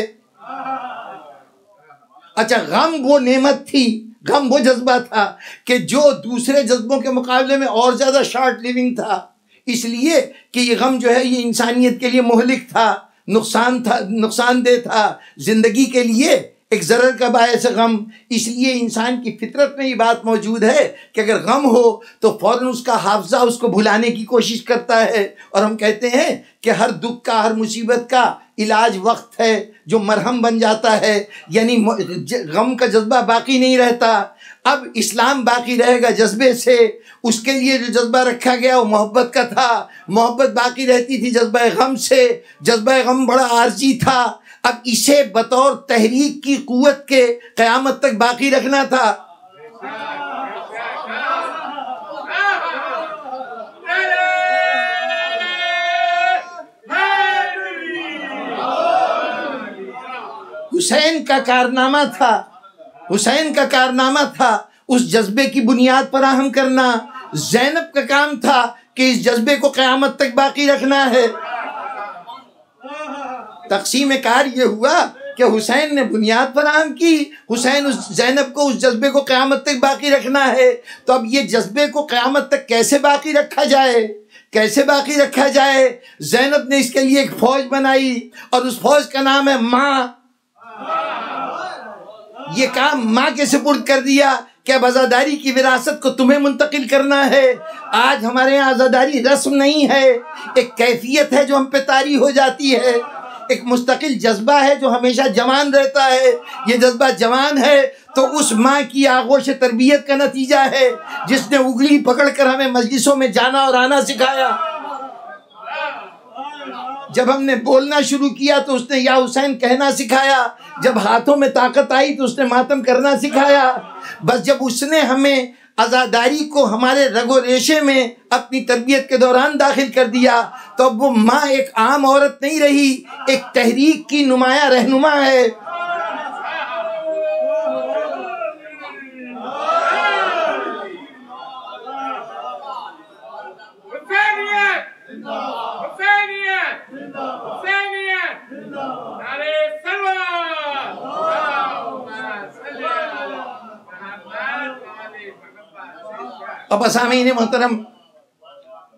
اچھا، غم وہ نعمت تھی، غم وہ جذبہ تھا کہ جو دوسرے جذبوں کے مقابلے میں اور زیادہ شارٹ لیونگ تھا، اس لیے کہ یہ غم جو ہے یہ انسانیت کے لیے مہلک تھا، نقصان دہ تھا، زندگی کے لیے ایک ضرر کا باعث غم. اس لیے انسان کی فطرت میں یہ بات موجود ہے کہ اگر غم ہو تو فوراً اس کا حافظہ اس کو بھلانے کی کوشش کرتا ہے. اور ہم کہتے ہیں کہ ہر دکھ کا، ہر مصیبت کا علاج وقت ہے جو مرہم بن جاتا ہے. یعنی غم کا جذبہ باقی نہیں رہتا. اب اسلام باقی رہے گا جذبے سے. اس کے لیے جو جذبہ رکھا گیا وہ محبت کا تھا، محبت باقی رہتی تھی جذبہ غم سے. جذبہ غم بڑا عارضی تھا. اب اسے بطور تحریک کی قوت کے قیامت تک باقی رکھنا تھا. حسین کا کارنامہ تھا، حسین کا کارنامہ تھا اس جذبے کی بنیاد فراہم کرنا. زینب کا کام تھا کہ اس جذبے کو قیامت تک باقی رکھنا ہے. تقسیم کار یہ ہوا کہ حسین نے بنیاد فراہم کی، حسین اس زینب کو اس جذبے کو قیامت تک باقی رکھنا ہے. تو اب یہ جذبے کو قیامت تک کیسے باقی رکھا جائے، کیسے باقی رکھا جائے؟ زینب نے اس کے لیے ایک فوج بنائی اور اس فوج کا نام ہے ماں. یہ کام ماں کے سپرد کر دیا کہ اب عزاداری کی وراثت کو تمہیں منتقل کرنا ہے. آج ہمارے یہاں عزاداری رسم نہیں ہے، ایک کیفیت ہے جو ہم پہ طاری ہو جاتی ہے، ایک مستقل جذبہ ہے جو ہمیشہ جوان رہتا ہے. یہ جذبہ جوان ہے تو اس ماں کی آغوش تربیت کا نتیجہ ہے جس نے اگلی پکڑ کر ہمیں مجلسوں میں جانا اور آنا سکھایا. جب ہم نے بولنا شروع کیا تو اس نے یا حسین کہنا سکھایا. جب ہاتھوں میں طاقت آئی تو اس نے ماتم کرنا سکھایا. بس جب اس نے ہمیں عزاداری کو ہمارے رگ و ریشے میں اپنی تربیت کے دوران داخل کر دیا تو اب وہ ماں ایک عام عورت نہیں رہی، ایک تحریک کی نمایاں رہنما ہے. اب سامعین محترم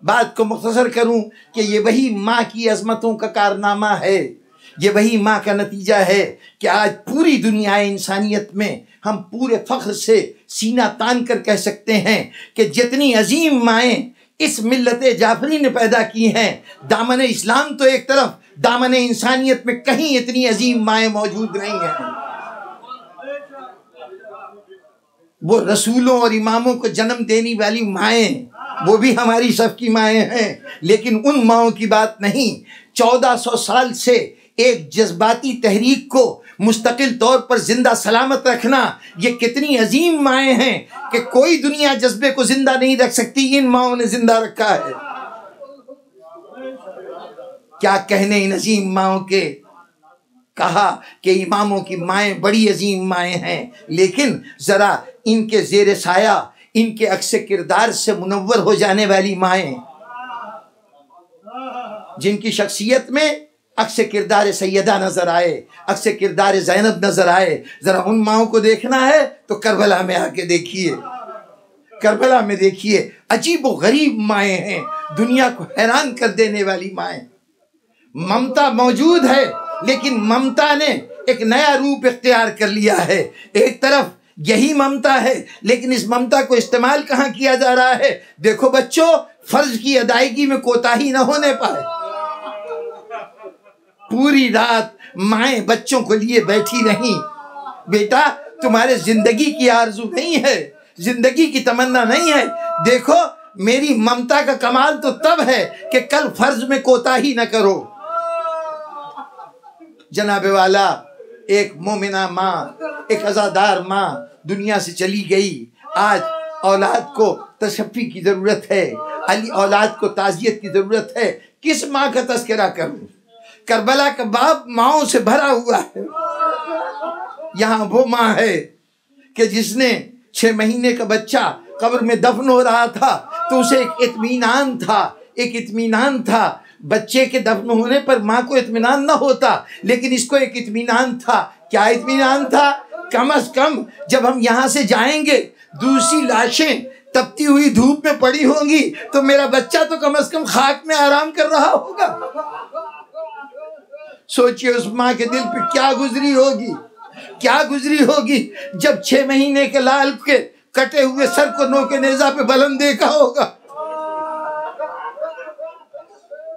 بات کو مختصر کروں کہ یہ وہی ماں کی عظمتوں کا کارنامہ ہے، یہ وہی ماں کا نتیجہ ہے کہ آج پوری دنیا انسانیت میں ہم پورے فخر سے سینہ تان کر کہہ سکتے ہیں کہ جتنی عظیم مائیں اس ملت جعفری نے پیدا کی ہیں، دامن اسلام تو ایک طرف، دامن انسانیت میں کہیں اتنی عظیم مائیں موجود نہیں ہیں. وہ رسولوں اور اماموں کو جنم دینے والی مائیں وہ بھی ہماری صف کی مائیں ہیں، لیکن ان ماؤں کی بات نہیں. 1400 سال سے ایک جذباتی تحریک کو مستقل طور پر زندہ سلامت رکھنا یہ کتنی عظیم مائیں ہیں کہ کوئی دنیا جذبے کو زندہ نہیں رکھ سکتی، ان ماؤں نے زندہ رکھا ہے. کیا کہنے ان عظیم ماؤں کے. کہا کہ اماموں کی مائیں بڑی عظیم مائیں ہیں، لیکن ذرا ان کے زیر سایہ، ان کے عکس کردار سے منور ہو جانے والی مائیں جن کی شخصیت میں عکس کردار سیدہ نظر آئے، عکس کردار زینب نظر آئے، ذرا ان ماؤں کو دیکھنا ہے تو کربلا میں آ کے دیکھیے، کربلا میں دیکھیے عجیب و غریب مائیں ہیں، دنیا کو حیران کر دینے والی مائیں۔ ممتا موجود ہے لیکن ممتا نے ایک نیا روپ اختیار کر لیا ہے۔ ایک طرف یہی ممتا ہے لیکن اس ممتا کو استعمال کہاں کیا جا رہا ہے؟ دیکھو بچوں، فرض کی ادائیگی میں کوتاہی نہ ہونے پائے۔ پوری رات مائیں بچوں کو لیے بیٹھی رہیں، بیٹا تمہارے زندگی کی آرزو نہیں ہے، زندگی کی تمنا نہیں ہے، دیکھو میری ممتا کا کمال تو تب ہے کہ کل فرض میں کوتاہی نہ کرو۔ جناب والا، ایک مومنہ ماں، ایک عزادار ماں دنیا سے چلی گئی۔ آج اولاد کو تشفی کی ضرورت ہے، اولاد کو تعزیت کی ضرورت ہے۔ کس ماں کا تذکرہ کروں؟ کربلا کا باب ماؤں سے بھرا ہوا ہے۔ یہاں وہ ماں ہے کہ جس نے 6 مہینے کا بچہ قبر میں دفن ہو رہا تھا تو اسے ایک اطمینان تھا، بچے کے دفن ہونے پر ماں کو اطمینان نہ ہوتا لیکن اس کو ایک اطمینان تھا۔ کیا اطمینان تھا؟ کم از کم جب ہم یہاں سے جائیں گے دوسری لاشیں تپتی ہوئی دھوپ میں پڑی ہوں گی تو میرا بچہ تو کم از کم خاک میں آرام کر رہا ہوگا۔ سوچئے اس ماں کے دل پہ کیا گزری ہوگی جب 6 مہینے کے لال کے کٹے ہوئے سر کو نوکے نیزہ پہ بلند دیکھا ہوگا۔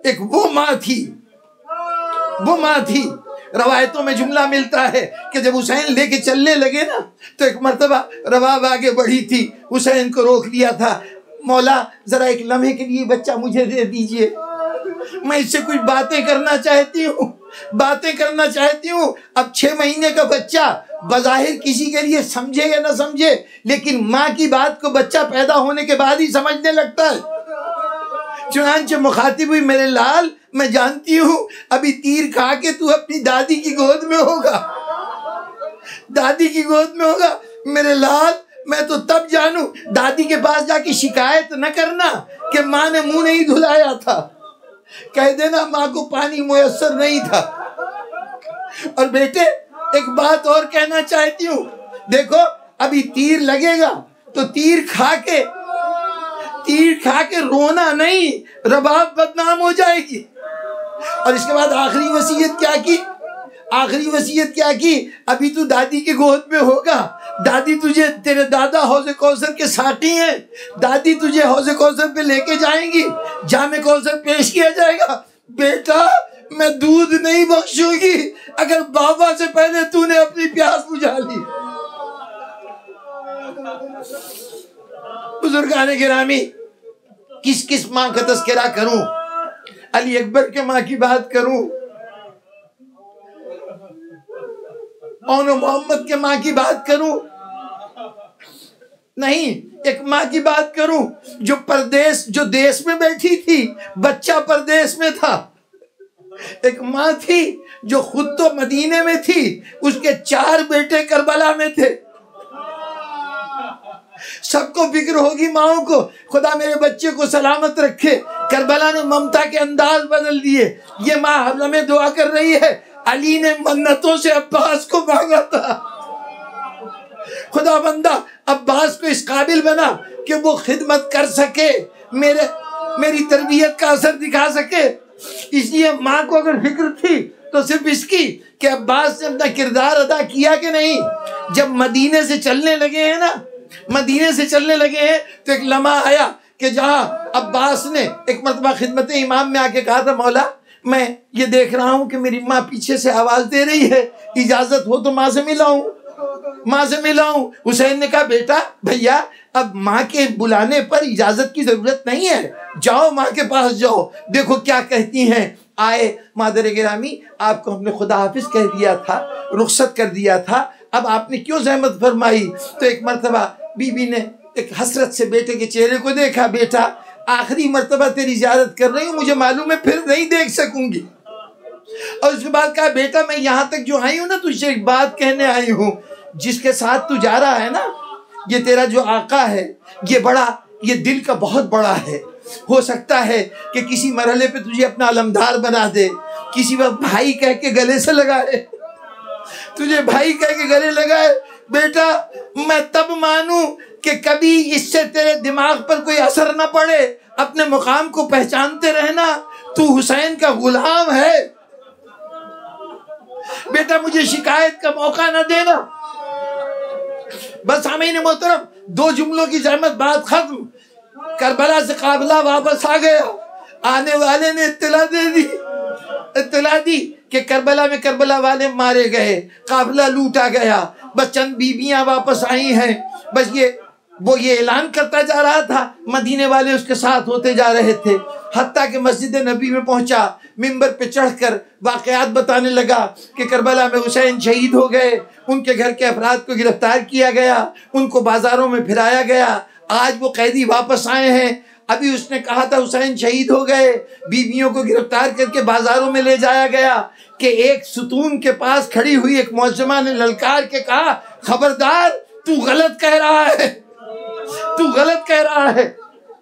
ایک وہ ماں تھی۔ روایتوں میں جملہ ملتا ہے کہ جب حسین لے کے چلنے لگے نا تو ایک مرتبہ رباب آگے بڑھی تھی، حسین کو روک لیا تھا، مولا ذرا ایک لمحے کے لیے بچہ مجھے دے دیجئے، میں اس سے کچھ باتیں کرنا چاہتی ہوں۔ اب 6 مہینے کا بچہ بظاہر کسی کے لیے سمجھے یا نہ سمجھے لیکن ماں کی بات کو بچہ پیدا ہونے کے بعد ہی سمجھنے لگتا ہے۔ چنانچہ مخاطب ہوئی، میرے لال میں جانتی ہوں ابھی تیر کھا کے تو اپنی دادی کی گود میں ہوگا، میرے لال میں تو تب جانوں، دادی کے پاس جا کے شکایت نہ کرنا کہ ماں نے منہ نہیں دھلایا تھا، کہہ دینا ماں کو پانی میسر نہیں تھا۔ اور بیٹے ایک بات اور کہنا چاہتی ہوں، دیکھو ابھی تیر لگے گا تو تیر کھا کے رونا نہیں، رباب بدنام ہو جائے گی۔ اور اس کے بعد آخری وصیت کیا کی؟ ابھی تو دادی کے گود میں ہوگا، دادی تجھے، تیرے دادا حوض کوثر کے ساقی ہیں، دادی تجھے حوض کوثر پہ لے کے جائیں گی، جام کوثر پیش کیا جائے گا، بیٹا میں دودھ نہیں بخشوں گی اگر بابا سے پہلے تو نے اپنی پیاس بجھا لی۔ بزرگان گرامی، کس ماں کا تذکرہ کروں؟ علی اکبر کے ماں کی بات کروں؟ اون محمد کے ماں کی بات کروں؟ نہیں، ایک ماں کی بات کروں جو دیس میں بیٹھی تھی، بچہ پردیس میں تھا۔ ایک ماں تھی جو خود تو مدینے میں تھی، اس کے 4 بیٹے کربلا میں تھے۔ سب کو فکر ہوگی ماؤں کو، خدا میرے بچے کو سلامت رکھے۔ کربلا نے ممتا کے انداز بدل دیے۔ یہ ماں ہمیں دعا کر رہی ہے، علی نے منتوں سے عباس کو مانگا تھا، خدا بندہ عباس کو اس قابل بنا کہ وہ خدمت کر سکے، میری تربیت کا اثر دکھا سکے۔ اس لیے ماں کو اگر فکر تھی تو صرف اس کی کہ عباس نے اپنا کردار ادا کیا کہ نہیں۔ جب مدینے سے چلنے لگے ہیں تو ایک لمحہ آیا کہ جہاں عباس نے ایک مرتبہ خدمت امام میں آ کے کہا تھا، مولا میں یہ دیکھ رہا ہوں کہ میری ماں پیچھے سے آواز دے رہی ہے، اجازت ہو تو ماں سے ملاؤں۔ حسین نے کہا، بیٹا بھیا اب ماں کے بلانے پر اجازت کی ضرورت نہیں ہے، جاؤ ماں کے پاس جاؤ، دیکھو کیا کہتی ہیں۔ آئے، مادر گرامی آپ کو ہم نے خدا حافظ کہہ دیا تھا، رخصت کر دیا تھا، اب آپ نے کیوں زحمت فرمائی؟ تو ایک مرتبہ بی بی نے ایک حسرت سے بیٹے کے چہرے کو دیکھا، بیٹا آخری مرتبہ تیری زیارت کر رہی ہوں، مجھے معلوم ہے پھر نہیں دیکھ سکوں گی۔ اور اس کے بعد کہا، بیٹا میں یہاں تک جو آئی ہوں نا، تجھے ایک بات کہنے آئی ہوں، جس کے ساتھ تو جا رہا ہے نا، یہ تیرا جو آقا ہے یہ دل کا بہت بڑا ہے، ہو سکتا ہے کہ کسی مرحلے پہ تجھے اپنا علمدار بنا دے، کسی وقت بھائی کہہ کے گلے سے لگائے، بیٹا میں تب مانوں کہ کبھی اس سے تیرے دماغ پر کوئی اثر نہ پڑے، اپنے مقام کو پہچانتے رہنا، تو حسین کا غلام ہے، بیٹا مجھے شکایت کا موقع نہ دینا۔ بس سامعین محترم، 2 جملوں کی زحمت، بات ختم۔ کربلا سے قافلہ واپس آ گیا، آنے والے نے اطلاع دی کہ کربلا میں کربلا والے مارے گئے، قافلہ لوٹا گیا، بس چند بیویاں واپس آئی ہیں۔ بس وہ یہ اعلان کرتا جا رہا تھا، مدینے والے اس کے ساتھ ہوتے جا رہے تھے، حتیٰ کہ مسجد نبی میں پہنچا، ممبر پہ چڑھ کر واقعات بتانے لگا کہ کربلا میں حسین شہید ہو گئے، ان کے گھر کے افراد کو گرفتار کیا گیا، ان کو بازاروں میں پھرایا گیا، آج وہ قیدی واپس آئے ہیں۔ ابھی اس نے کہا تھا حسین شہید ہو گئے، بیویوں کو گرفتار کر کے بازاروں میں لے جایا گیا، کہ ایک ستون کے پاس کھڑی ہوئی ایک معظمہ نے للکار کے کہا، خبردار تو غلط کہہ رہا ہے، تو غلط کہہ رہا ہے۔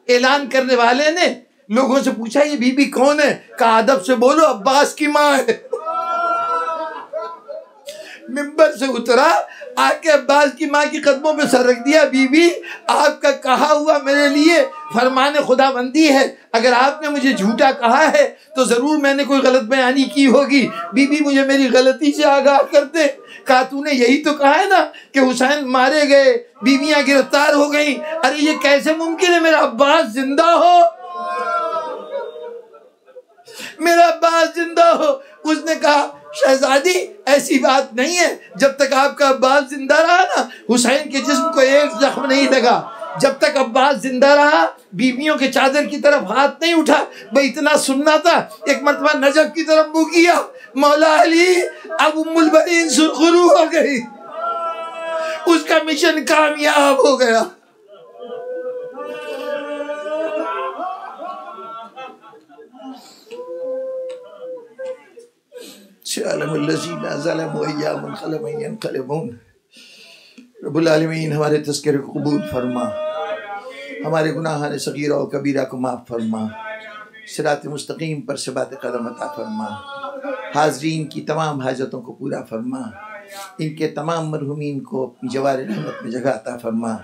اعلان کرنے والے نے لوگوں سے پوچھا یہ بی بی کون ہے؟ کہا ادب سے بولو، عباس کی ماں ہے۔ ممبر سے اترا، آ کے عباس کی ماں کی قدموں پہ سر رکھ دیا، بی بی آپ کا کہا ہوا میرے لیے فرمان خدا بندی ہے، اگر آپ نے مجھے جھوٹا کہا ہے تو ضرور میں نے کوئی غلط بیانی کی ہوگی، بی بی مجھے میری غلطی سے آگاہ کر دے۔ کہا تو نے یہی تو کہا ہے نا کہ حسین مارے گئے، بیویاں گرفتار ہو گئیں، ارے یہ کیسے ممکن ہے میرا عباس زندہ ہو، میرا عباس زندہ ہو۔ اس نے کہا شہزادی ایسی بات نہیں ہے، جب تک آپ کا عباس زندہ رہا نا، حسین کے جسم کو ایک زخم نہیں لگا، جب تک عباس زندہ رہا بیویوں کے چادر کی طرف ہاتھ نہیں اٹھا۔ بھئی اتنا سننا تھا، ایک مرتبہ نجف کی طرف منہ کیا، مولا علی اب ام البنین سرخرو ہو گئی، اس کا مشن کامیاب ہو گیا۔ عالم الذین ظلموا ایام خلم ینقلبون۔ رب العالمین ہمارے تذکرے کو قبول فرما، ہمارے گناہان صغیرہ و کبیرہ کو معاف فرما، صراط مستقیم پر ثبات قدم عطا فرما، حاضرین کی تمام حاجتوں کو پورا فرما، ان کے تمام مرحومین کو اپنی جوار رحمت میں جگہ عطا فرما،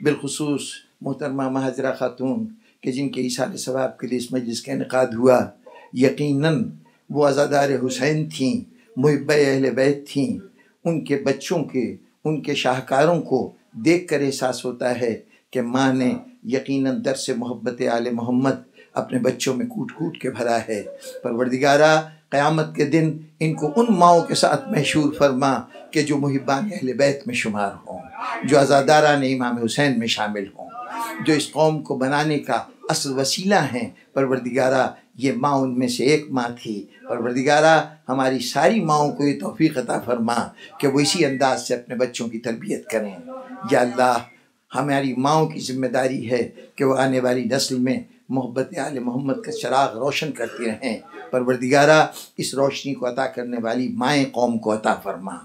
بالخصوص محترمہ مہاجرہ خاتون کہ جن کے ایصال ثواب کے لیے اس مجلس کا انعقاد ہوا۔ یقیناً وہ عزادار حسین تھیں، محبہ اہل بیت تھیں، ان کے بچوں کے، ان کے شاہکاروں کو دیکھ کر احساس ہوتا ہے کہ ماں نے یقیناً درس محبت آل محمد اپنے بچوں میں کوٹ کوٹ کے بھرا ہے۔ پروردگارہ قیامت کے دن ان کو ان ماؤں کے ساتھ محشور فرما کہ جو محبان اہل بیت میں شمار ہوں، جو عزاداران امام حسین میں شامل ہوں، جو اس قوم کو بنانے کا اصل وسیلہ ہیں۔ پروردگارہ یہ ماں ان میں سے ایک ماں تھی۔ پروردگارہ ہماری ساری ماؤں کو یہ توفیق عطا فرما کہ وہ اسی انداز سے اپنے بچوں کی تربیت کریں۔ یا اللہ ہماری ماؤں کی ذمہ داری ہے کہ وہ آنے والی نسل میں محبت آل محمد کا چراغ روشن کرتی رہیں۔ پروردگارہ اس روشنی کو عطا کرنے والی مائیں قوم کو عطا فرما۔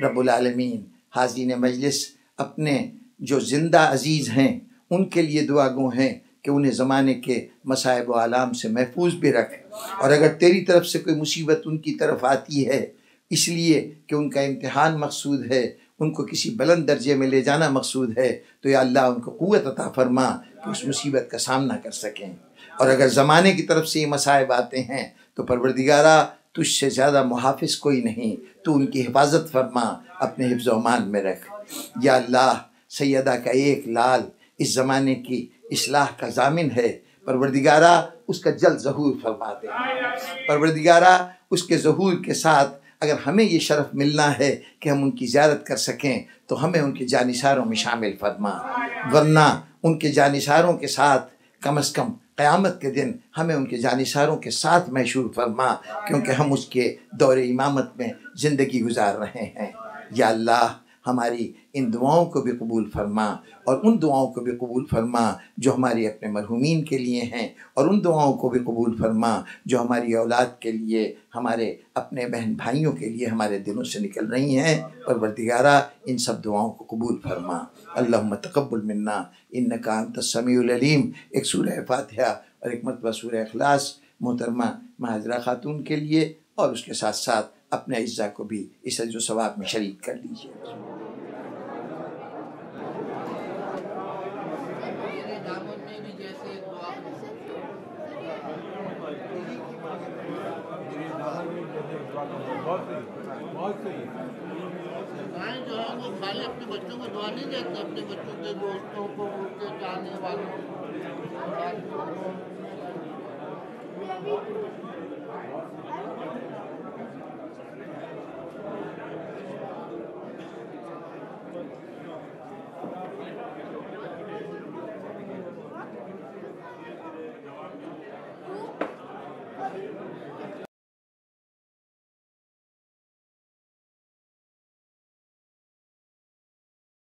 رب العالمین حاضرین مجلس اپنے جو زندہ عزیز ہیں ان کے لیے دعا گو ہیں کہ انہیں زمانے کے مصائب و آلام سے محفوظ بھی رکھ، اور اگر تیری طرف سے کوئی مصیبت ان کی طرف آتی ہے اس لیے کہ ان کا امتحان مقصود ہے، ان کو کسی بلند درجے میں لے جانا مقصود ہے، تو یا اللہ ان کو قوت عطا فرما کہ اس مصیبت کا سامنا کر سکیں۔ اور اگر زمانے کی طرف سے یہ مصائب آتے ہیں تو پروردگارہ تجھ سے زیادہ محافظ کوئی نہیں، تو ان کی حفاظت فرما، اپنے حفظ و امان میں رکھ۔ یا اللہ سیدہ کا ایک لال اس زمانے کی اصلاح کا ضامن ہے، پروردگارہ اس کا جلد ظہور فرما دے۔ پروردگارہ اس کے ظہور کے ساتھ اگر ہمیں یہ شرف ملنا ہے کہ ہم ان کی زیارت کر سکیں تو ہمیں ان کے جانثاروں میں شامل فرما، ورنہ ان کے جانثاروں کے ساتھ کم از کم قیامت کے دن ہمیں ان کے جانثاروں کے ساتھ محشور فرما، کیونکہ ہم اس کے دور امامت میں زندگی گزار رہے ہیں۔ یا اللہ ہماری ان دعاؤں کو بھی قبول فرما، اور ان دعاؤں کو بھی قبول فرما جو ہماری اپنے مرحومین کے لیے ہیں، اور ان دعاؤں کو بھی قبول فرما جو ہماری اولاد کے لیے، ہمارے اپنے بہن بھائیوں کے لیے ہمارے دلوں سے نکل رہی ہیں۔ پروردگارہ ان سب دعاؤں کو قبول فرما۔ اللہم تقبل منا انکا انت السمیع العلیم۔ ایک سورہ فاتحہ اور ایک مرتبہ سورہ اخلاص محترمہ مہاجرہ خاتون کے لیے، اور اس کے ساتھ ساتھ اپنے اعزاء کو بھی اس اجر و ثواب میں شریک کر لیجیے۔ مائیں جو ہے وہ خالی اپنے بچوں کو دعا نہیں دیتے، اپنے بچوں کے دوستوں کو، ان کے چاہنے والوں کو